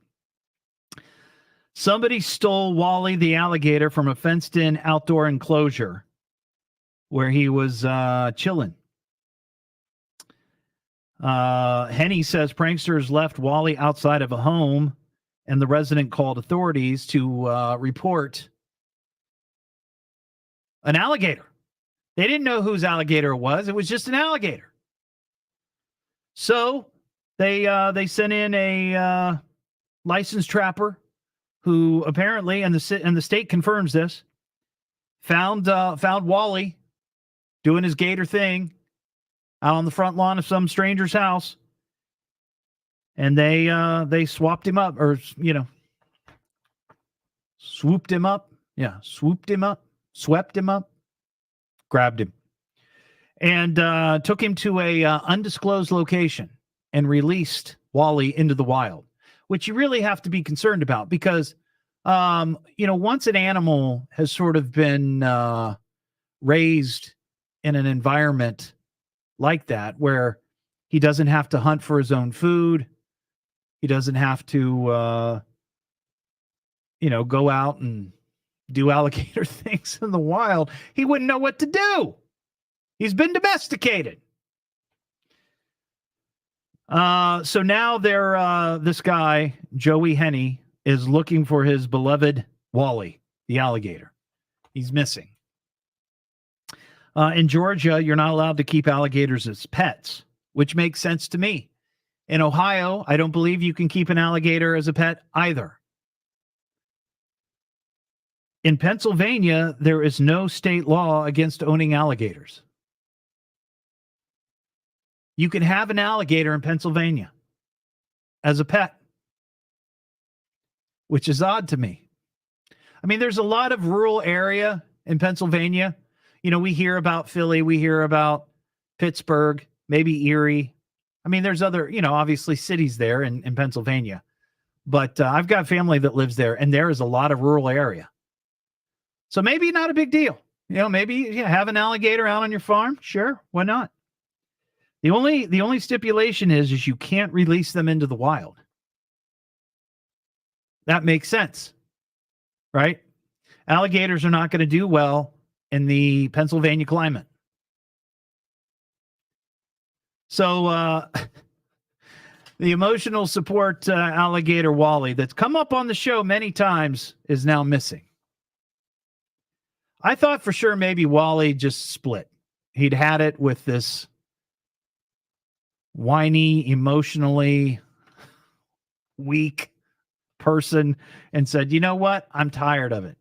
Somebody stole Wally the alligator from a fenced-in outdoor enclosure where he was chilling. Henny says pranksters left Wally outside of a home, and the resident called authorities to report an alligator. They didn't know whose alligator it was. It was just an alligator. So they sent in a licensed trapper who apparently, and the state confirms this, found Wally doing his gator thing out on the front lawn of some stranger's house. And they swapped him up, or, swooped him up. Yeah, swooped him up, swept him up, grabbed him, and took him to a undisclosed location and released Wally into the wild, which you really have to be concerned about because, once an animal has sort of been raised in an environment like that, where he doesn't have to hunt for his own food, he doesn't have to, go out and do alligator things in the wild, he wouldn't know what to do. He's been domesticated. So now this guy, Joey Henny, is looking for his beloved Wally, the alligator. He's missing. In Georgia, you're not allowed to keep alligators as pets, which makes sense to me. In Ohio, I don't believe you can keep an alligator as a pet either. In Pennsylvania, there is no state law against owning alligators. You can have an alligator in Pennsylvania as a pet, which is odd to me. I mean, there's a lot of rural area in Pennsylvania. We hear about Philly, we hear about Pittsburgh, maybe Erie. I mean, there's other, obviously cities there in Pennsylvania. But I've got family that lives there, and there is a lot of rural area. So maybe not a big deal. Maybe have an alligator out on your farm. Sure, why not? The only stipulation is you can't release them into the wild. That makes sense, right? Alligators are not going to do well in the Pennsylvania climate. So the emotional support alligator Wally that's come up on the show many times is now missing. I thought for sure maybe Wally just split. He'd had it with this whiny, emotionally weak person and said, you know what? I'm tired of it.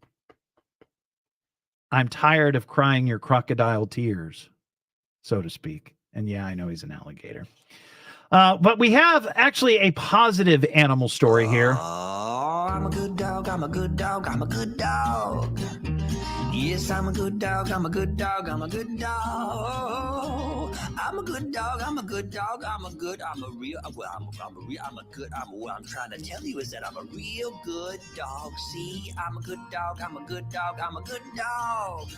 I'm tired of crying your crocodile tears, so to speak. And yeah, I know he's an alligator. But we have actually a positive animal story here. Oh, I'm a good dog. I'm a good dog. I'm a good dog. Yes, I'm a good dog. I'm a good dog. I'm a good dog. I'm a good dog. I'm a good dog. What I'm trying to tell you is that I'm a real good dog. See, I'm a good dog. I'm a good dog. I'm a good dog.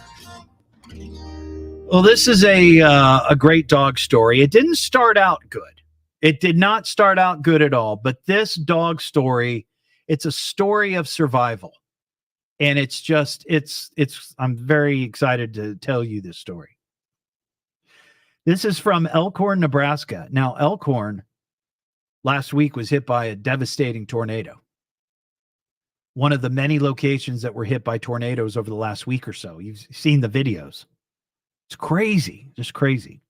Well, this is a great dog story. It didn't start out good. It did not start out good at all. But this dog story, it's a story of survival. And I'm very excited to tell you this story. This is from Elkhorn, Nebraska. Now, Elkhorn last week was hit by a devastating tornado. one of the many locations that were hit by tornadoes over the last week or so. You've seen the videos. It's crazy, just crazy.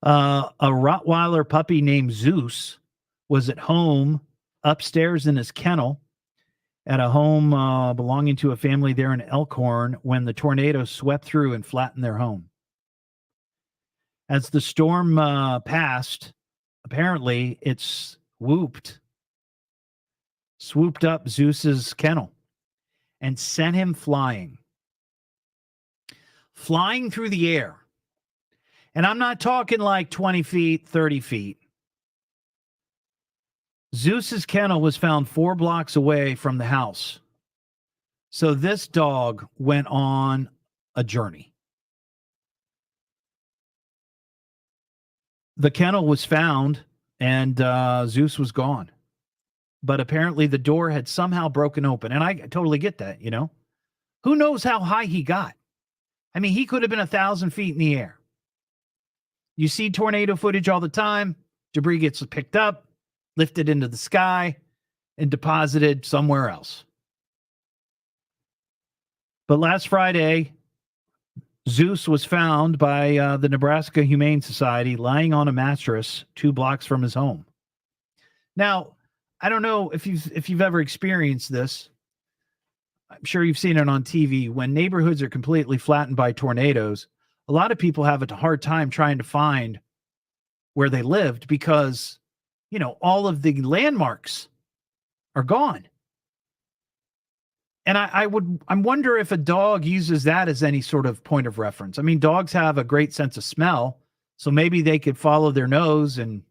A Rottweiler puppy named Zeus was at home upstairs in his kennel at a home belonging to a family there in Elkhorn when the tornado swept through and flattened their home. As the storm passed, apparently it swooped up Zeus's kennel and sent him flying through the air. And I'm not talking like 20 feet, 30 feet. Zeus's kennel was found 4 blocks away from the house. So this dog went on a journey. The kennel was found and Zeus was gone. But apparently the door had somehow broken open. And I totally get that, you know. Who knows how high he got? I mean, he could have been 1,000 feet in the air. You see tornado footage all the time. Debris gets picked up, lifted into the sky, and deposited somewhere else. But last Friday, Zeus was found by the Nebraska Humane Society lying on a mattress 2 blocks from his home. Now, I don't know if you've ever experienced this. I'm sure you've seen it on TV. When neighborhoods are completely flattened by tornadoes, a lot of people have a hard time trying to find where they lived because, you know, all of the landmarks are gone. And I wonder if a dog uses that as any sort of point of reference. I mean, dogs have a great sense of smell, so maybe they could follow their nose and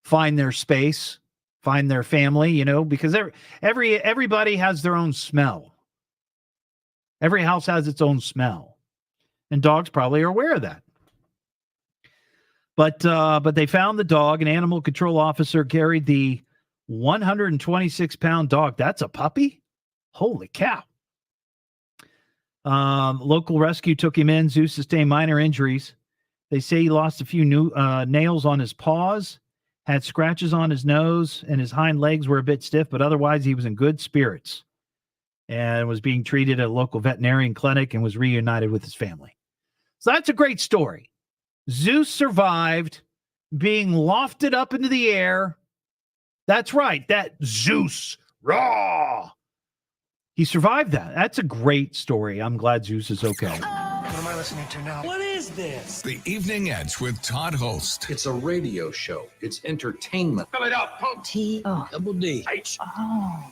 find their space, find their family, you know, because everybody has their own smell. Every house has its own smell. And dogs probably are aware of that. But they found the dog. An animal control officer carried the 126-pound dog. That's a puppy? Holy cow. Local rescue took him in. Zeus sustained minor injuries. They say he lost a few nails on his paws, had scratches on his nose, and his hind legs were a bit stiff, but otherwise he was in good spirits and was being treated at a local veterinarian clinic and was reunited with his family. So that's a great story. Zeus survived being lofted up into the air. That's right, that Zeus. Raw. He survived that. That's a great story. I'm glad Zeus is okay. What am I listening to now? What is this? The Evening Edge with Todd Hollst. It's a radio show. It's entertainment. Fill it up. Double D. H.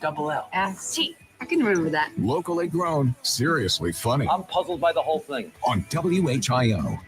Double L. S-T. I can remember that. Locally grown, seriously funny. I'm puzzled by the whole thing. On WHIO.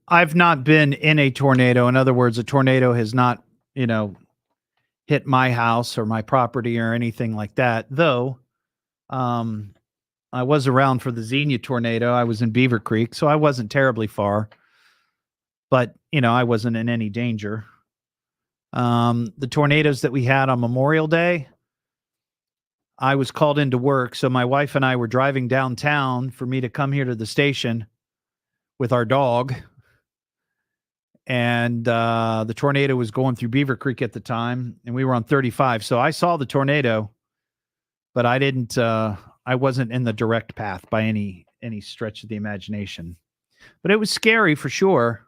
I've not been in a tornado. In other words, a tornado has not, hit my house or my property or anything like that. Though, I was around for the Xenia tornado. I was in Beaver Creek, so I wasn't terribly far. But, I wasn't in any danger. The tornadoes that we had on Memorial Day, I was called into work. So my wife and I were driving downtown for me to come here to the station with our dog. And the tornado was going through Beaver Creek at the time, and we were on 35. So I saw the tornado, but I didn't. I wasn't in the direct path by any stretch of the imagination. But it was scary for sure.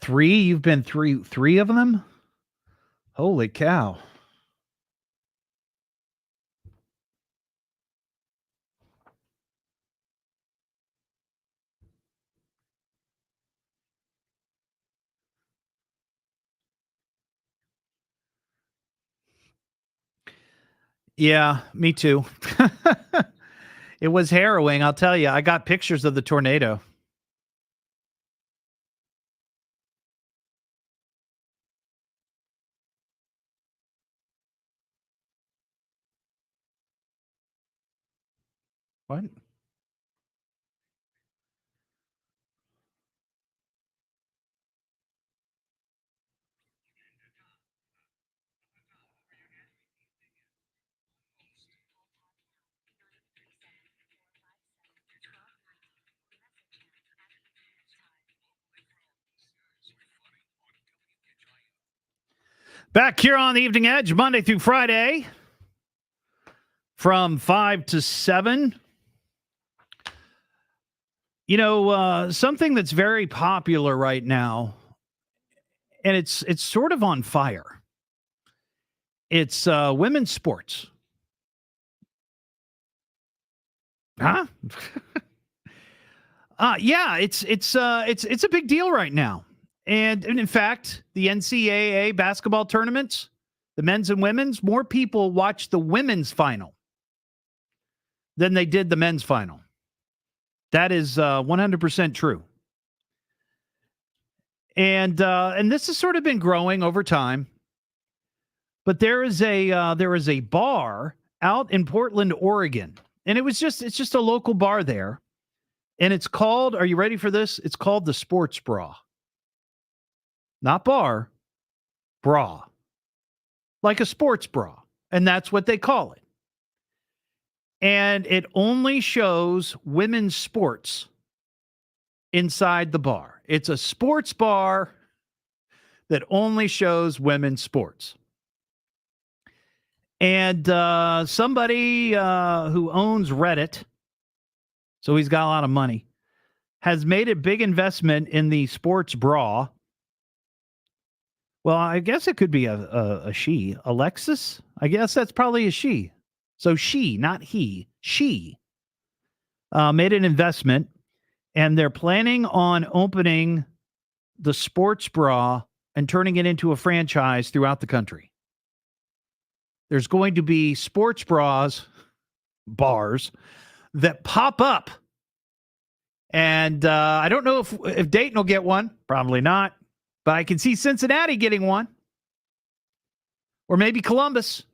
Three? You've been three of them? Holy cow. Yeah, me too. It was harrowing, I'll tell you. I got pictures of the tornado. What? Back here on the Evening Edge, Monday through Friday, from 5 to 7. Something that's very popular right now, and it's sort of on fire. It's women's sports. Huh? Yeah, it's a big deal right now. And in fact, the NCAA basketball tournaments, the men's and women's, more people watch the women's final than they did the men's final. That is 100% true. And this has sort of been growing over time. But there is a bar out in Portland, Oregon, and it's just a local bar there, and it's called. Are you ready for this? It's called the Sports Bra. Not bar, bra. Like a sports bra. And that's what they call it. And it only shows women's sports inside the bar. It's a sports bar that only shows women's sports. And somebody who owns Reddit, so he's got a lot of money, has made a big investment in the sports bra. Well, I guess it could be a she. Alexis? I guess that's probably a she. So she, not he. She made an investment, and they're planning on opening the sports bra and turning it into a franchise throughout the country. There's going to be sports bras, bars, that pop up. And I don't know if Dayton will get one. Probably not. But I can see Cincinnati getting one. Or maybe Columbus.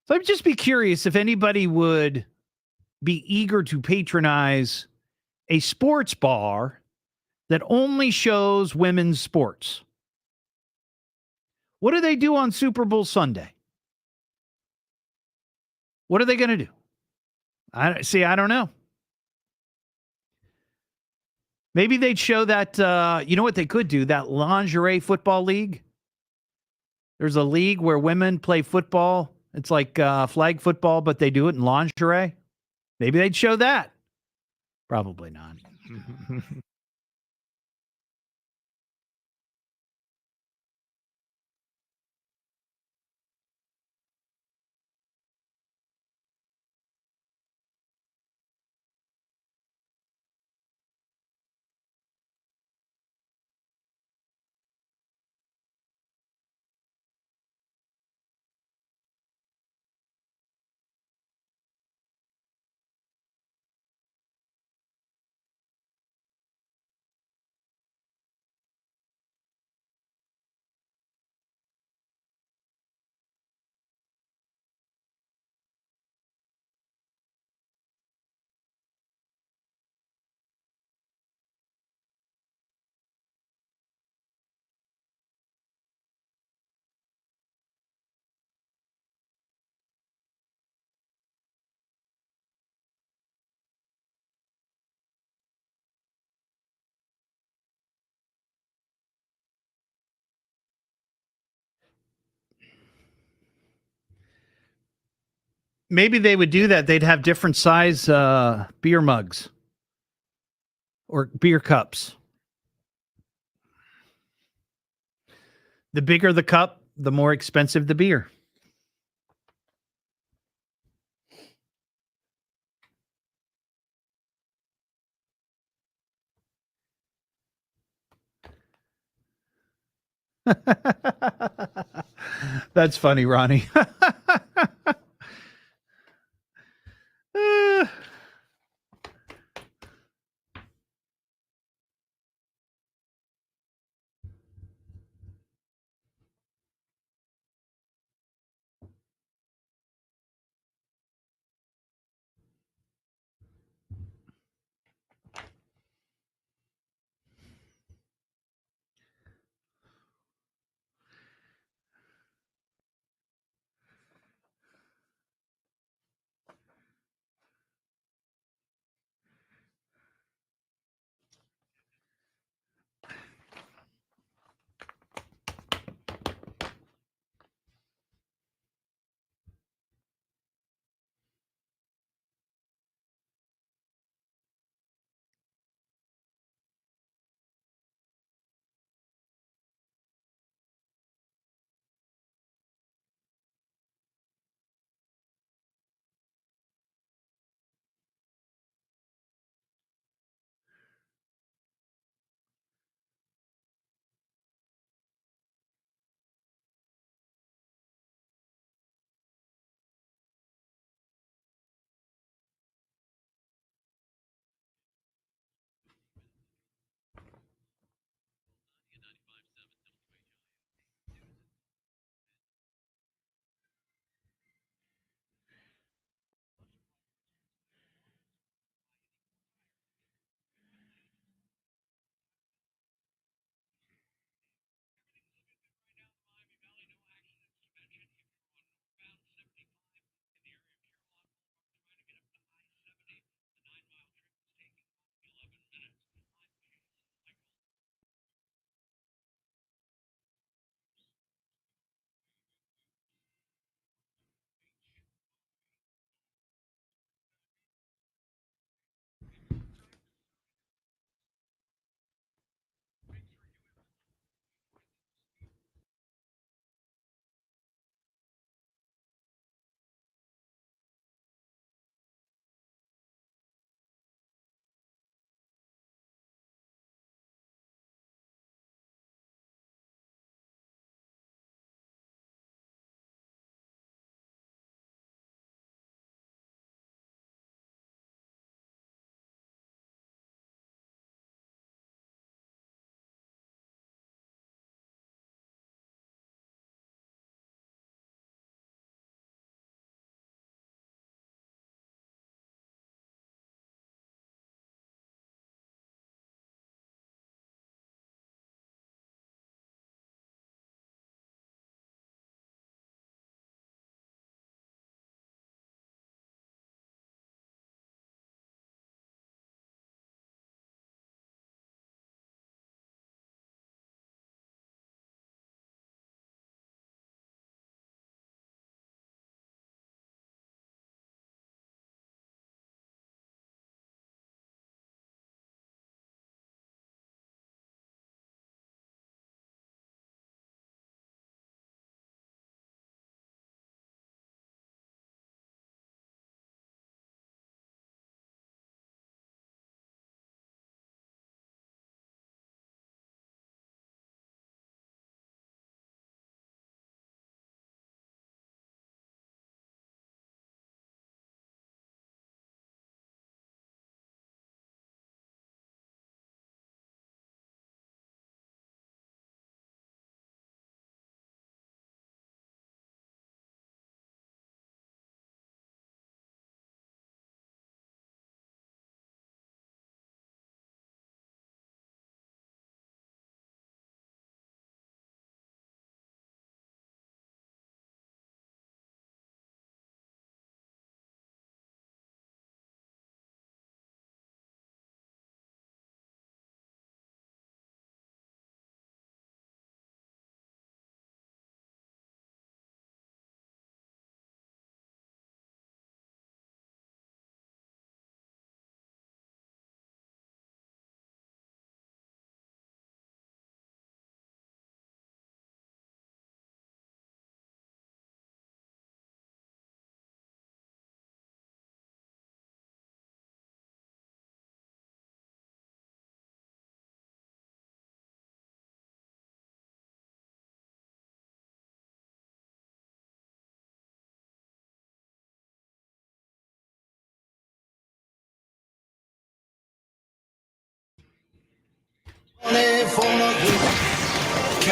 So I'd just be curious if anybody would be eager to patronize a sports bar that only shows women's sports. What do they do on Super Bowl Sunday? What are they going to do? I don't know. Maybe they'd show that, you know what they could do? That lingerie football league. There's a league where women play football. It's like flag football, but they do it in lingerie. Maybe they'd show that. Probably not. Maybe they would do that. They'd have different size beer mugs or beer cups. The bigger the cup, the more expensive the beer. That's funny, Ronnie.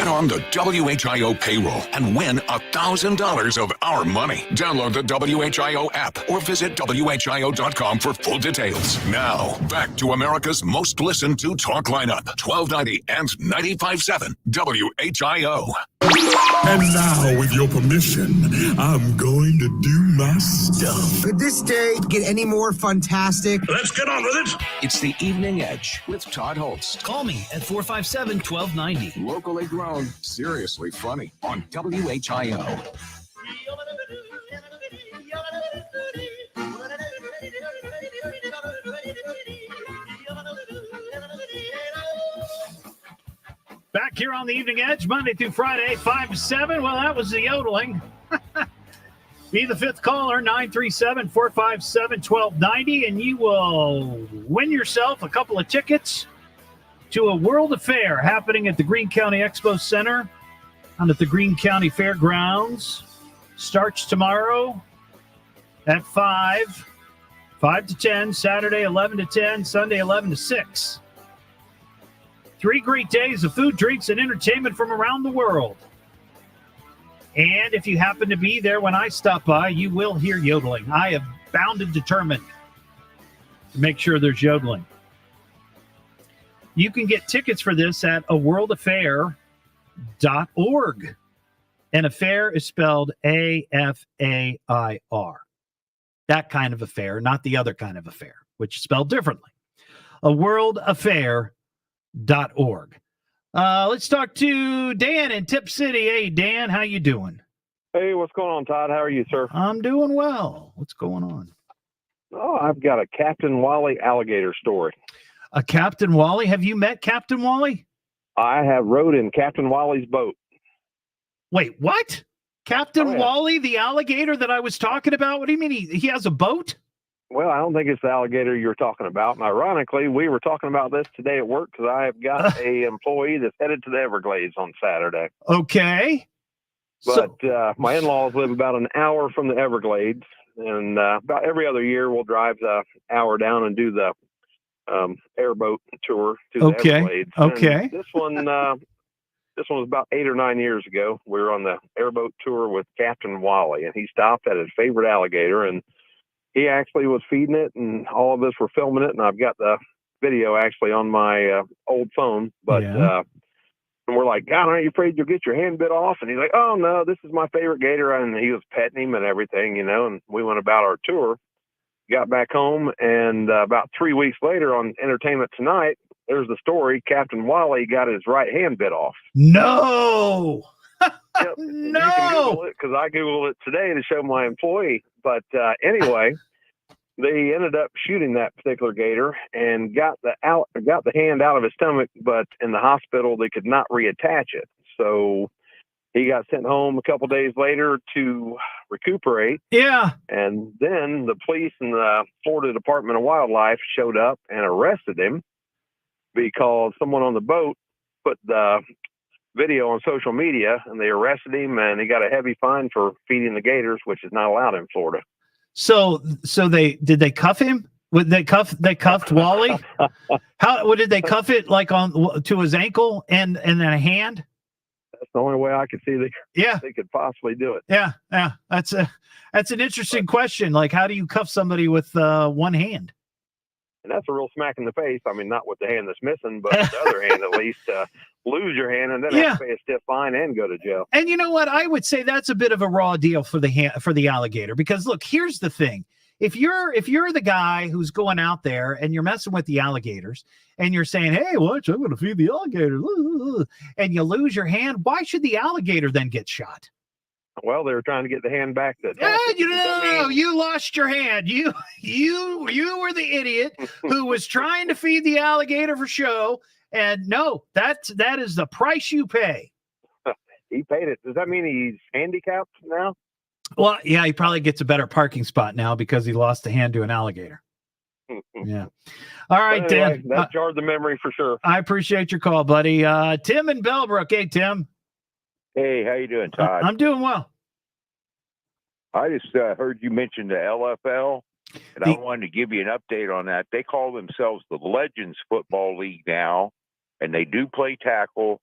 Get on the WHIO payroll and win $1,000 of our money. Download the WHIO app or visit WHIO.com for full details. Now, back to America's most listened to talk lineup, 1290 and 95.7 WHIO. And now, with your permission, I'm going to do my stuff. Could this day get any more fantastic? Let's get on with it. It's the Evening Edge with Todd Hollst. Call me at 457-1290. Locally grown, seriously funny on WHIO. Back here on the Evening Edge, Monday through Friday, 5 to 7. Well, that was the yodeling. Be the fifth caller, 937-457-1290, and you will win yourself a couple of tickets to a World Affair happening at the Greene County Expo Center and at the Greene County Fairgrounds. Starts tomorrow at 5 to 10, Saturday 11 to 10, Sunday 11 to 6. 3 great days of food, drinks, and entertainment from around the world. And if you happen to be there when I stop by, you will hear yodeling. I am bound and determined to make sure there's yodeling. You can get tickets for this at aworldaffair.org. And affair is spelled A-F-A-I-R. That kind of affair, not the other kind of affair, which is spelled differently. aworldaffair.org. Let's talk to Dan in Tip City. Hey, Dan, how you doing? Hey, what's going on, Todd? How are you, sir? I'm doing well. What's going on? Oh, I've got a Captain Wally alligator story. A Captain Wally? Have you met Captain Wally? I have rode in Captain Wally's boat. Wait, what? Captain Wally, the alligator that I was talking about? What do you mean he has a boat? Well, I don't think it's the alligator you're talking about. And ironically, we were talking about this today at work because I have got a employee that's headed to the Everglades on Saturday. Okay. But my in-laws live about an hour from the Everglades. And about every other year, we'll drive the hour down and do the airboat tour to the Everglades. Okay. And this one was about 8 or 9 years ago. We were on the airboat tour with Captain Wally, and he stopped at his favorite alligator, and he actually was feeding it, and all of us were filming it, and I've got the video actually on my old phone. But and we're like, God, aren't you afraid you'll get your hand bit off? And he's like, oh, no, this is my favorite gator. And he was petting him and everything, and we went about our tour, got back home, and about 3 weeks later on Entertainment Tonight, there's the story. Captain Wally got his right hand bit off. No. Yep. No. Because I Googled it today to show my employee. But anyway, they ended up shooting that particular gator and got the hand out of his stomach, but in the hospital they could not reattach it. So he got sent home a couple days later to recuperate. Yeah. And then the police and the Florida Department of Wildlife showed up and arrested him because someone on the boat put the video on social media, and they arrested him, and he got a heavy fine for feeding the gators, which is not allowed in Florida. So they cuff him? They cuffed Wally? What did they cuff it, like on to his ankle and then a hand? That's the only way I could see they could possibly do it. Yeah. That's an interesting question. Like, how do you cuff somebody with one hand? And that's a real smack in the face. I mean, not with the hand that's missing, but the other hand at least. Lose your hand and then have to pay a stiff fine and go to jail. And you know what? I would say that's a bit of a raw deal for the alligator, because look, here's the thing. If you're the guy who's going out there and you're messing with the alligators and you're saying, hey, watch, I'm going to feed the alligator, and you lose your hand, why should the alligator then get shot? Well, they were trying to get the hand back. You lost your hand. You were the idiot who was trying to feed the alligator for show. And no, that is the price you pay. He paid it. Does that mean he's handicapped now? Well, yeah, he probably gets a better parking spot now because he lost a hand to an alligator. Yeah. All right, anyway, Dan. That jarred the memory for sure. I appreciate your call, buddy. Tim in Bellbrook. Hey, Tim. Hey, how you doing, Todd? I'm doing well. I just heard you mention the LFL, and I wanted to give you an update on that. They call themselves the Legends Football League now, and they do play tackle,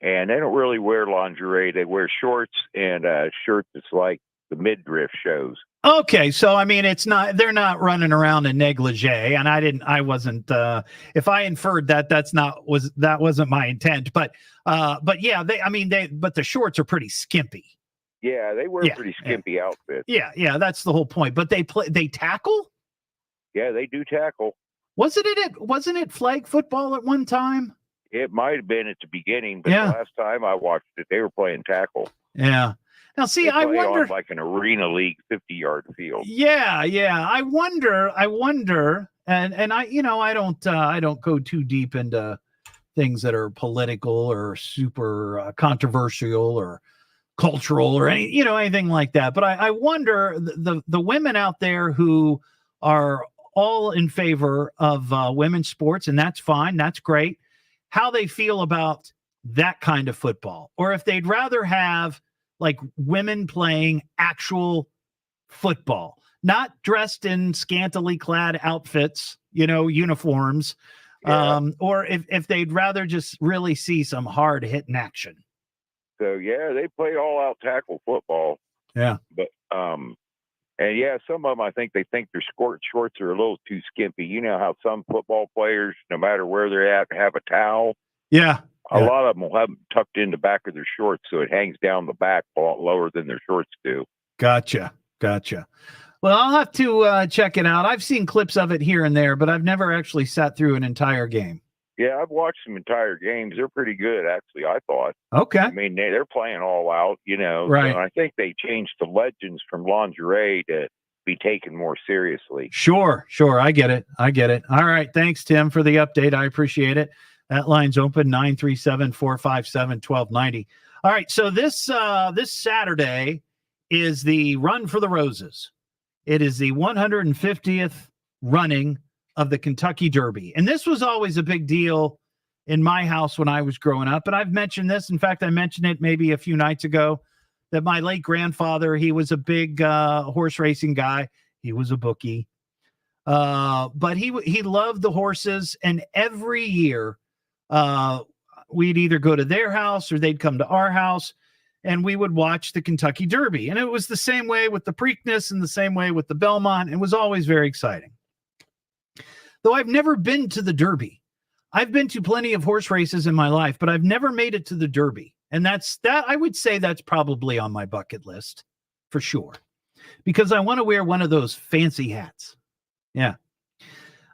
and they don't really wear lingerie. They wear shorts and shirts that's like the midriff shows. Okay, so I mean, they're not running around in negligee, and I wasn't. If I inferred that, that wasn't my intent. But yeah, but the shorts are pretty skimpy. Yeah, they wear pretty skimpy outfits. Yeah, that's the whole point. But they tackle. Yeah, they do tackle. Wasn't it flag football at one time? It might have been at the beginning, but the last time I watched it, they were playing tackle. Yeah. Now, see, I wonder, on like an arena league 50-yard field. Yeah. I wonder, and I don't go too deep into things that are political or super controversial or cultural or anything like that. But I wonder the women out there who are all in favor of women's sports, and that's fine, that's great, how they feel about that kind of football, or if they'd rather have like women playing actual football, not dressed in scantily clad outfits, uniforms, or if they'd rather just really see some hard hitting action. So yeah, they play all out tackle football. Yeah. But and yeah, some of them, I think they think their shorts are a little too skimpy. You know how some football players, no matter where they're at, have a towel. Yeah. A lot of them will have them tucked in the back of their shorts, so it hangs down the back a lot lower than their shorts do. Gotcha. Well, I'll have to check it out. I've seen clips of it here and there, but I've never actually sat through an entire game. Yeah, I've watched some entire games. They're pretty good, actually, I thought. Okay. I mean, they're playing all out, Right. So I think they changed the legends from lingerie to be taken more seriously. Sure. I get it. All right. Thanks, Tim, for the update. I appreciate it. That line's open, 937-457-1290. All right. So this Saturday is the Run for the Roses. It is the 150th running of the Kentucky Derby. And this was always a big deal in my house when I was growing up. And I've mentioned this. In fact, I mentioned it maybe a few nights ago that my late grandfather, he was a big horse racing guy. He was a bookie. But he loved the horses. And every year, we'd either go to their house or they'd come to our house and we would watch the Kentucky Derby. And it was the same way with the Preakness and the same way with the Belmont. It was always very exciting. Though I've never been to the Derby. I've been to plenty of horse races in my life, but I've never made it to the Derby. And I would say that's probably on my bucket list for sure, because I want to wear one of those fancy hats. Yeah.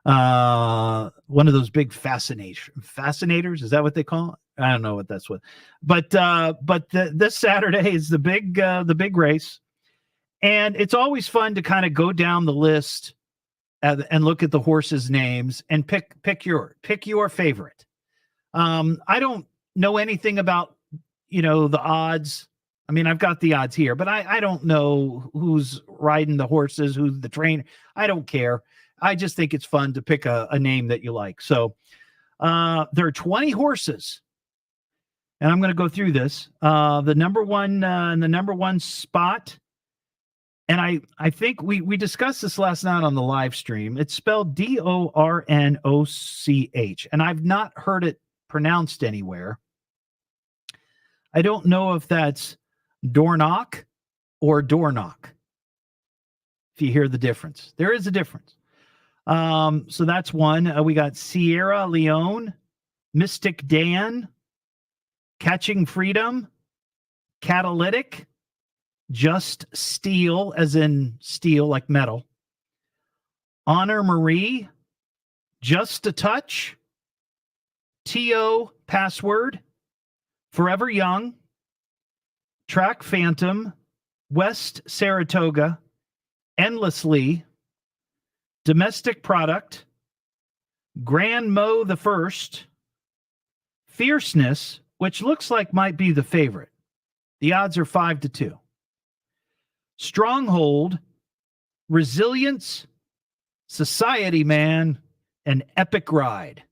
One of those big fascinators. Is that what they call it? I don't know what that's what, but this Saturday is the big race. And it's always fun to kind of go down the list and look at the horses' names and pick your favorite. I don't know anything about, the odds. I mean, I've got the odds here, but I don't know who's riding the horses, who's the trainer. I don't care. I just think it's fun to pick a name that you like. So there are 20 horses, and I'm going to go through this. The number one spot, and I think we discussed this last night on the live stream. It's spelled Dornoch, and I've not heard it pronounced anywhere. I don't know if that's Dornoch or Dornoch. If you hear the difference, there is a difference. So that's one. We got Sierra Leone, Mystic Dan, Catching Freedom, Catalytic, Just Steel, as in steel like metal, Honor Marie, Just a Touch, T.O. Password, Forever Young, Track Phantom, West Saratoga, Endlessly, Domestic Product, Grand Mo the First, Fierceness, which looks like might be the favorite. The odds are 5-2. Stronghold, Resilience, Society Man, and Epic Ride.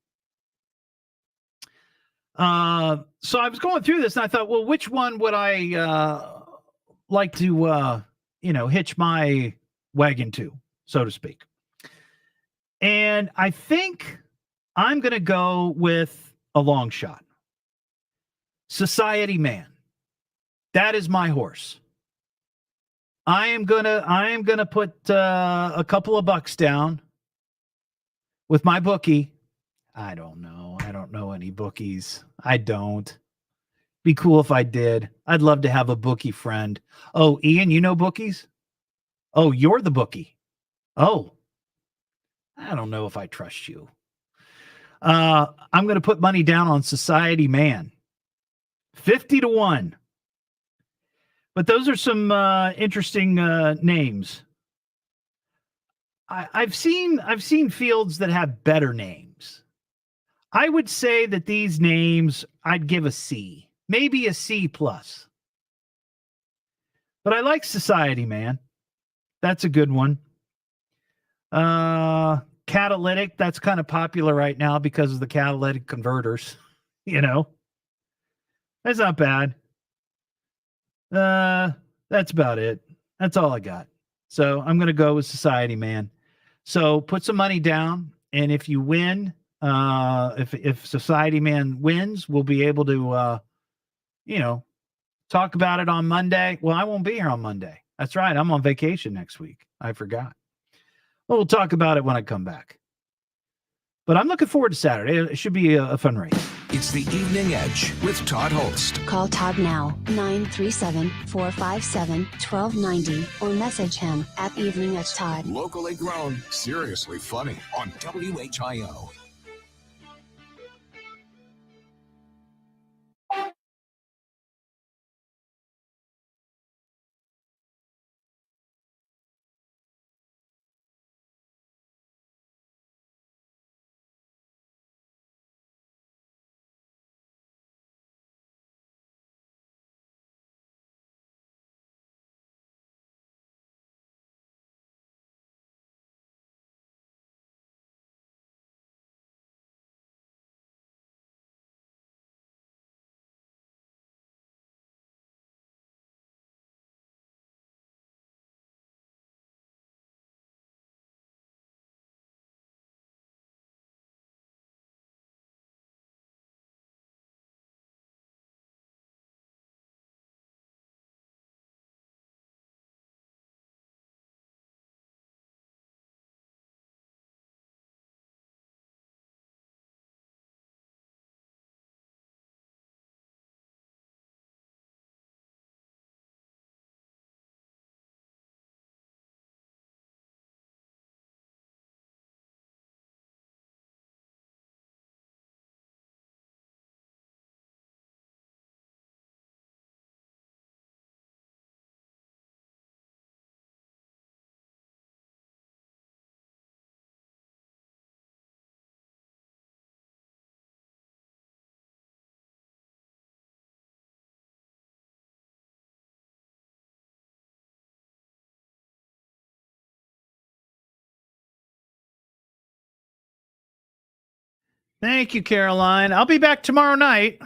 So I was going through this and I thought, well, which one would I like to hitch my wagon to, so to speak? And I think I'm going to go with a long shot. Society Man. That is my horse. I am gonna put a couple of bucks down with my bookie. I don't know any bookies. I don't. Be cool if I did. I'd love to have a bookie friend. Oh, Ian, you know bookies? Oh, you're the bookie. Oh, I don't know if I trust you. I'm going to put money down on Society Man. 50-1. But those are some interesting names. I've seen fields that have better names. I would say that these names I'd give a C, maybe a C plus. But I like Society Man. That's a good one. Catalytic, that's kind of popular right now because of the catalytic converters. You know, that's not bad. That's about it. That's all I got. So I'm going to go with Society Man. So put some money down, and if you win, if Society Man wins, we'll be able to, talk about it on Monday. Well, I won't be here on Monday. That's right. I'm on vacation next week. I forgot. Well, we'll talk about it when I come back. But I'm looking forward to Saturday. It should be a fun race. It's the Evening Edge with Todd Hollst. Call Todd now, 937-457-1290, or message him at Evening Edge Todd. Locally grown, seriously funny on WHIO. Thank you, Caroline. I'll be back tomorrow night.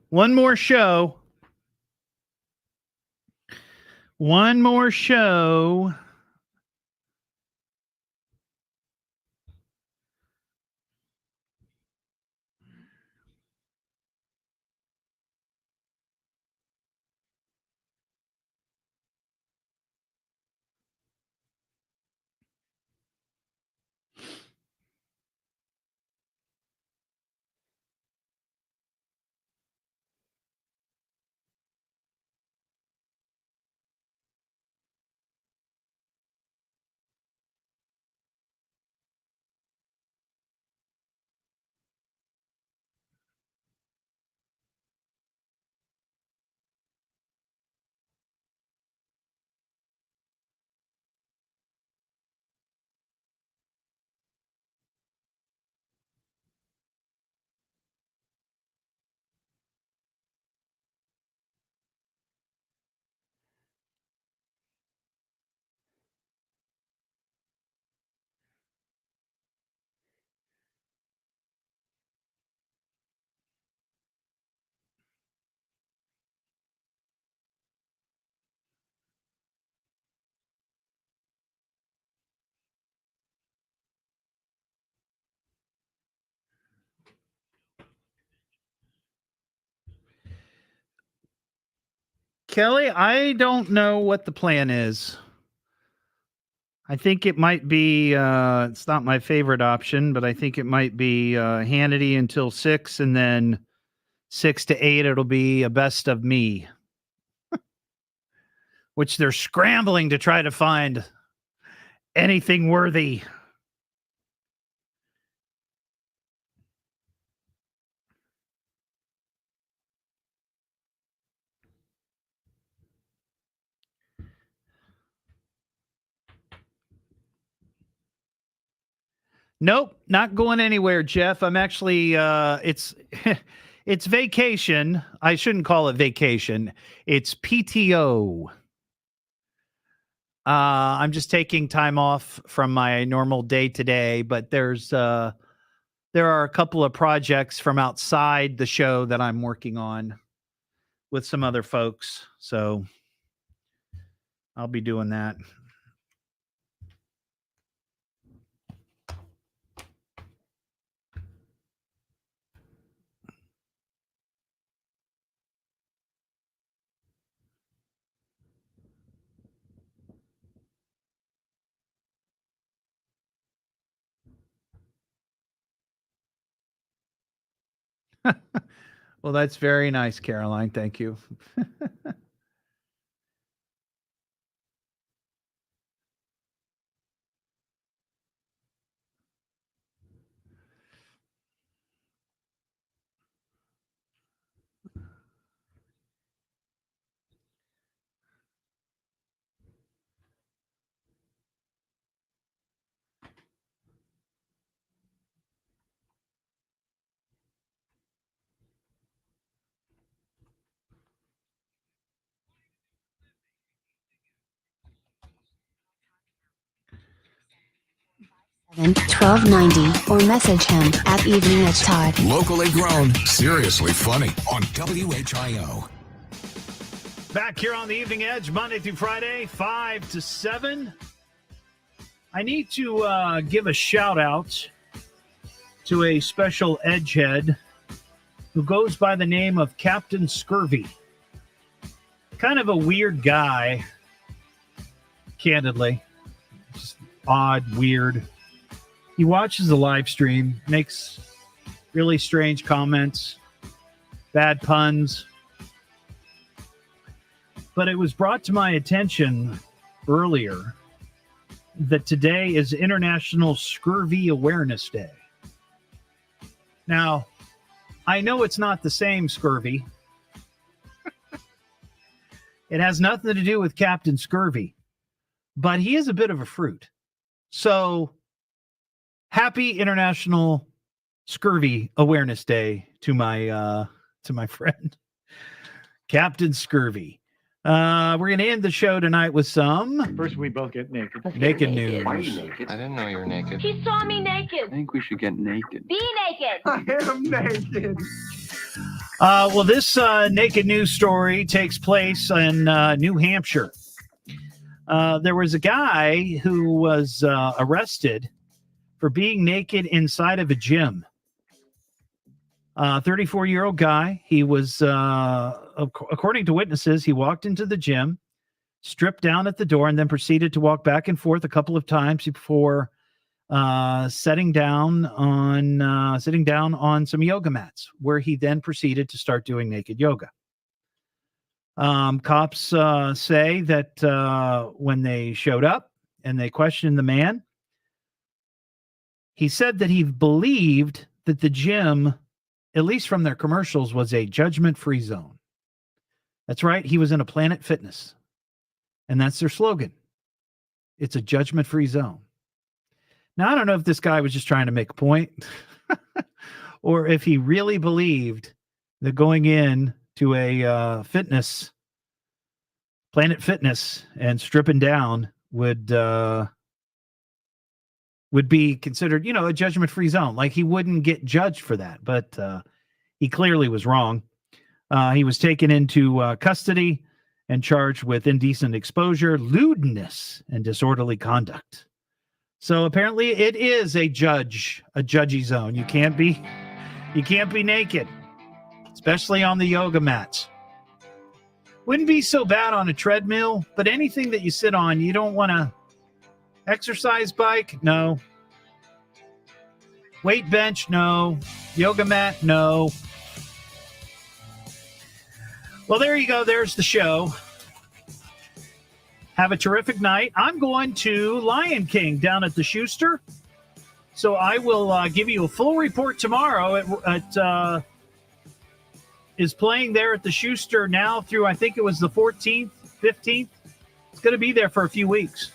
One more show. One more show. Kelly, I don't know what the plan is. I think it might be, it's not my favorite option, but I think it might be Hannity until 6, and then 6 to 8, it'll be a best of me, which they're scrambling to try to find anything worthy. Nope, not going anywhere, Jeff. I'm actually, it's it's vacation. I shouldn't call it vacation. It's PTO. I'm just taking time off from my normal day today, but there are a couple of projects from outside the show that I'm working on with some other folks. So I'll be doing that. Well, that's very nice, Caroline. Thank you. $12.90 or message him at evening@Todd. Locally grown, seriously funny on WHIO. Back here on the Evening Edge, Monday through Friday, 5 to 7. I need to give a shout out to a special edgehead who goes by the name of Captain Scurvy. Kind of a weird guy, candidly. Just odd, weird. He watches the live stream, makes really strange comments, bad puns. But it was brought to my attention earlier that today is International Scurvy Awareness Day. Now, I know it's not the same scurvy. It has nothing to do with Captain Scurvy, but he is a bit of a fruit. So, happy International Scurvy Awareness Day to my friend Captain Scurvy. We're going to end the show tonight with some. First, we both get naked. Naked news. Why are you naked? I didn't know you were naked. He saw me naked. I think we should get naked. Be naked. I am naked. Well, this naked news story takes place in New Hampshire. There was a guy who was arrested for being naked inside of a gym. 34-year-old guy. He was, according to witnesses, he walked into the gym, stripped down at the door, and then proceeded to walk back and forth a couple of times before sitting down on some yoga mats, where he then proceeded to start doing naked yoga. Cops say that when they showed up and they questioned the man, he said that he believed that the gym, at least from their commercials, was a judgment-free zone. That's right. He was in a Planet Fitness, and that's their slogan. It's a judgment-free zone. Now, I don't know if this guy was just trying to make a point or if he really believed that going in to a Planet Fitness and stripping down would be considered, a judgment-free zone. Like, he wouldn't get judged for that, but he clearly was wrong. He was taken into custody and charged with indecent exposure, lewdness, and disorderly conduct. So apparently it is a judgy zone. You can't be naked, especially on the yoga mats. Wouldn't be so bad on a treadmill, but anything that you sit on, you don't want to. Exercise bike? No. Weight bench? No. Yoga mat? No. Well, there you go. There's the show. Have a terrific night. I'm going to Lion King down at the Schuster. So I will give you a full report tomorrow. It is playing there at the Schuster now through, I think it was the 14th, 15th. It's going to be there for a few weeks.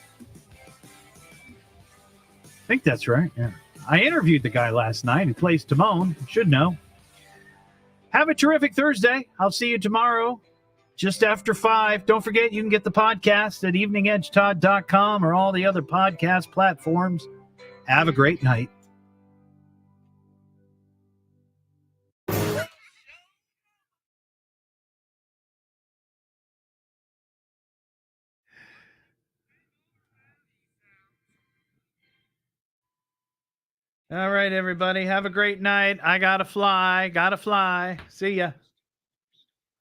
I think that's right. Yeah. I interviewed the guy last night. He plays Timon. Should know. Have a terrific Thursday. I'll see you tomorrow just after 5. Don't forget, you can get the podcast at eveningedgetodd.com or all the other podcast platforms. Have a great night. All right, everybody. Have a great night. I gotta fly. See ya.